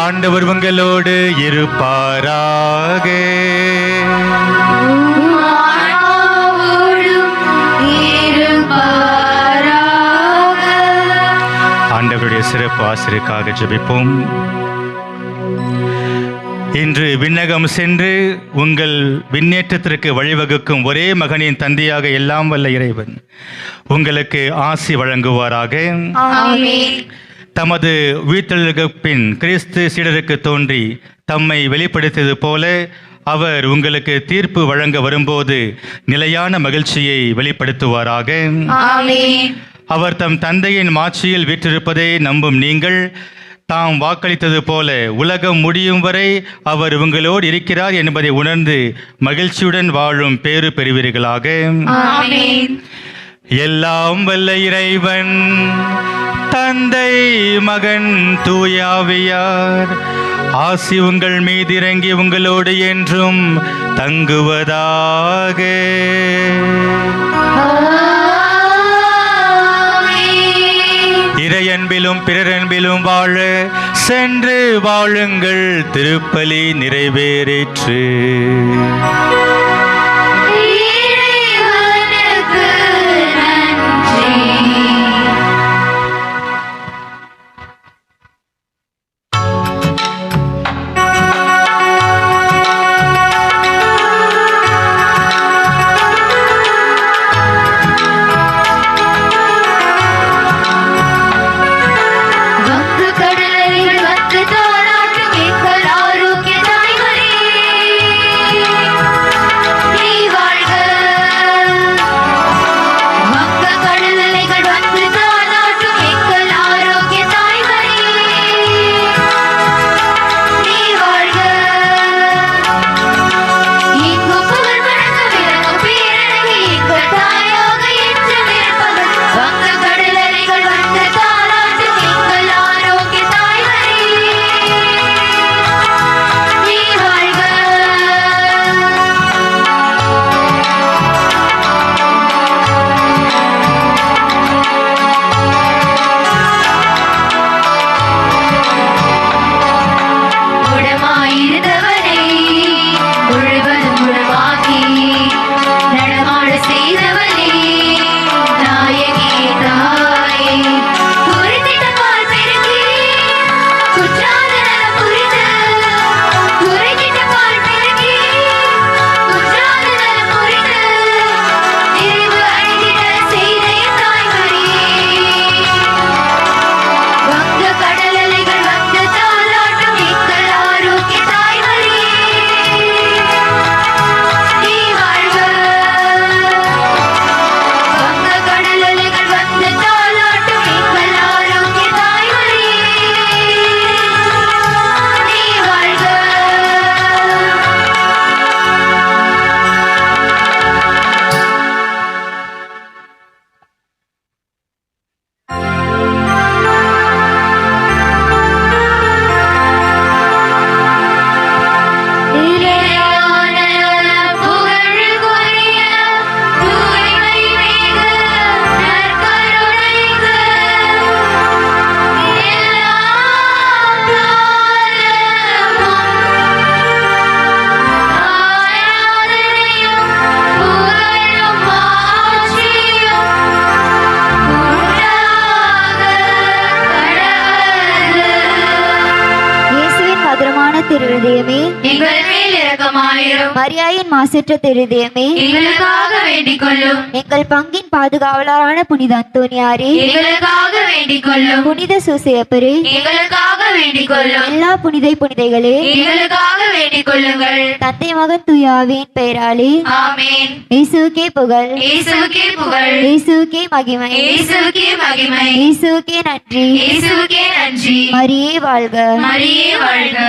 ஆண்டவர் உங்களோடு இருப்பாராக. ஆண்டவருடைய சிறப்பு ஆசிரியருக்காக ஜெபிப்போம். இன்று விண்ணகம் சென்று உங்கள் விண்ணேற்றத்திற்கு வழிவகுக்கும் ஒரே மகனின் தந்தையாக எல்லாம் வல்ல இறைவன் உங்களுக்கு ஆசி வழங்குவாராக. தமது உயிர்த்தெழுதலுக்கு பின் கிறிஸ்து சீடருக்கு தோன்றி தம்மை வெளிப்படுத்தியது போல அவர் உங்களுக்கு தீர்ப்பு வழங்க வரும்போது நிலையான மகிழ்ச்சியை வெளிப்படுத்துவாராக. அவர் தம் தந்தையின் மாட்சியில் வீற்றிருப்பதை நம்பும் நீங்கள் தாம் வாக்களித்தது போல உலகம் முடியும் வரை அவர் உங்களோடு இருக்கிறார் என்பதை உணர்ந்து மகிழ்ச்சியுடன் வாழும் பேறு பெறுவீர்களாக. எல்லாம் வல்ல இறைவன் தந்தை மகன் தூயாவியார் ஆசி உங்கள் மீது இறங்கி உங்களோடு என்றும் தங்குவதாக. இறையன்பிலும் பிறரன்பிலும் வாழ சென்று வாழுங்கள். திருப்பலி நிறைவேறிற்று.
மாதுரமான திருதயமே எங்கள் மேல் இரக்கமாயிரும். மரியாயின் மாசற்ற திருதயமே எங்களுக்காக வேண்டிக் கொள்ளும். எங்கள் பங்கின் பாதுகாவலரான புனித அந்தோனியாரே எங்களுக்காக வேண்டிக் கொள்ளும். புனித சூசையப்பரே எங்களுக்காக வேண்டிக் கொள்ளும். எல்லா புனிதைகளே எங்களுக்காக வேண்டிக் கொள்ளுங்கள். தந்தை மகன் தூயாவின் பெயராலே ஆமென். இயேசுவுக்கே புகழ், இயேசுவுக்கே புகழ், இயேசுவுக்கே மகிமை, இயேசுவுக்கே மகிமை, இயேசுவுக்கே நன்றி, இயேசுவுக்கே நன்றி. மரியே வாழ்க, மரியே வாழ்க.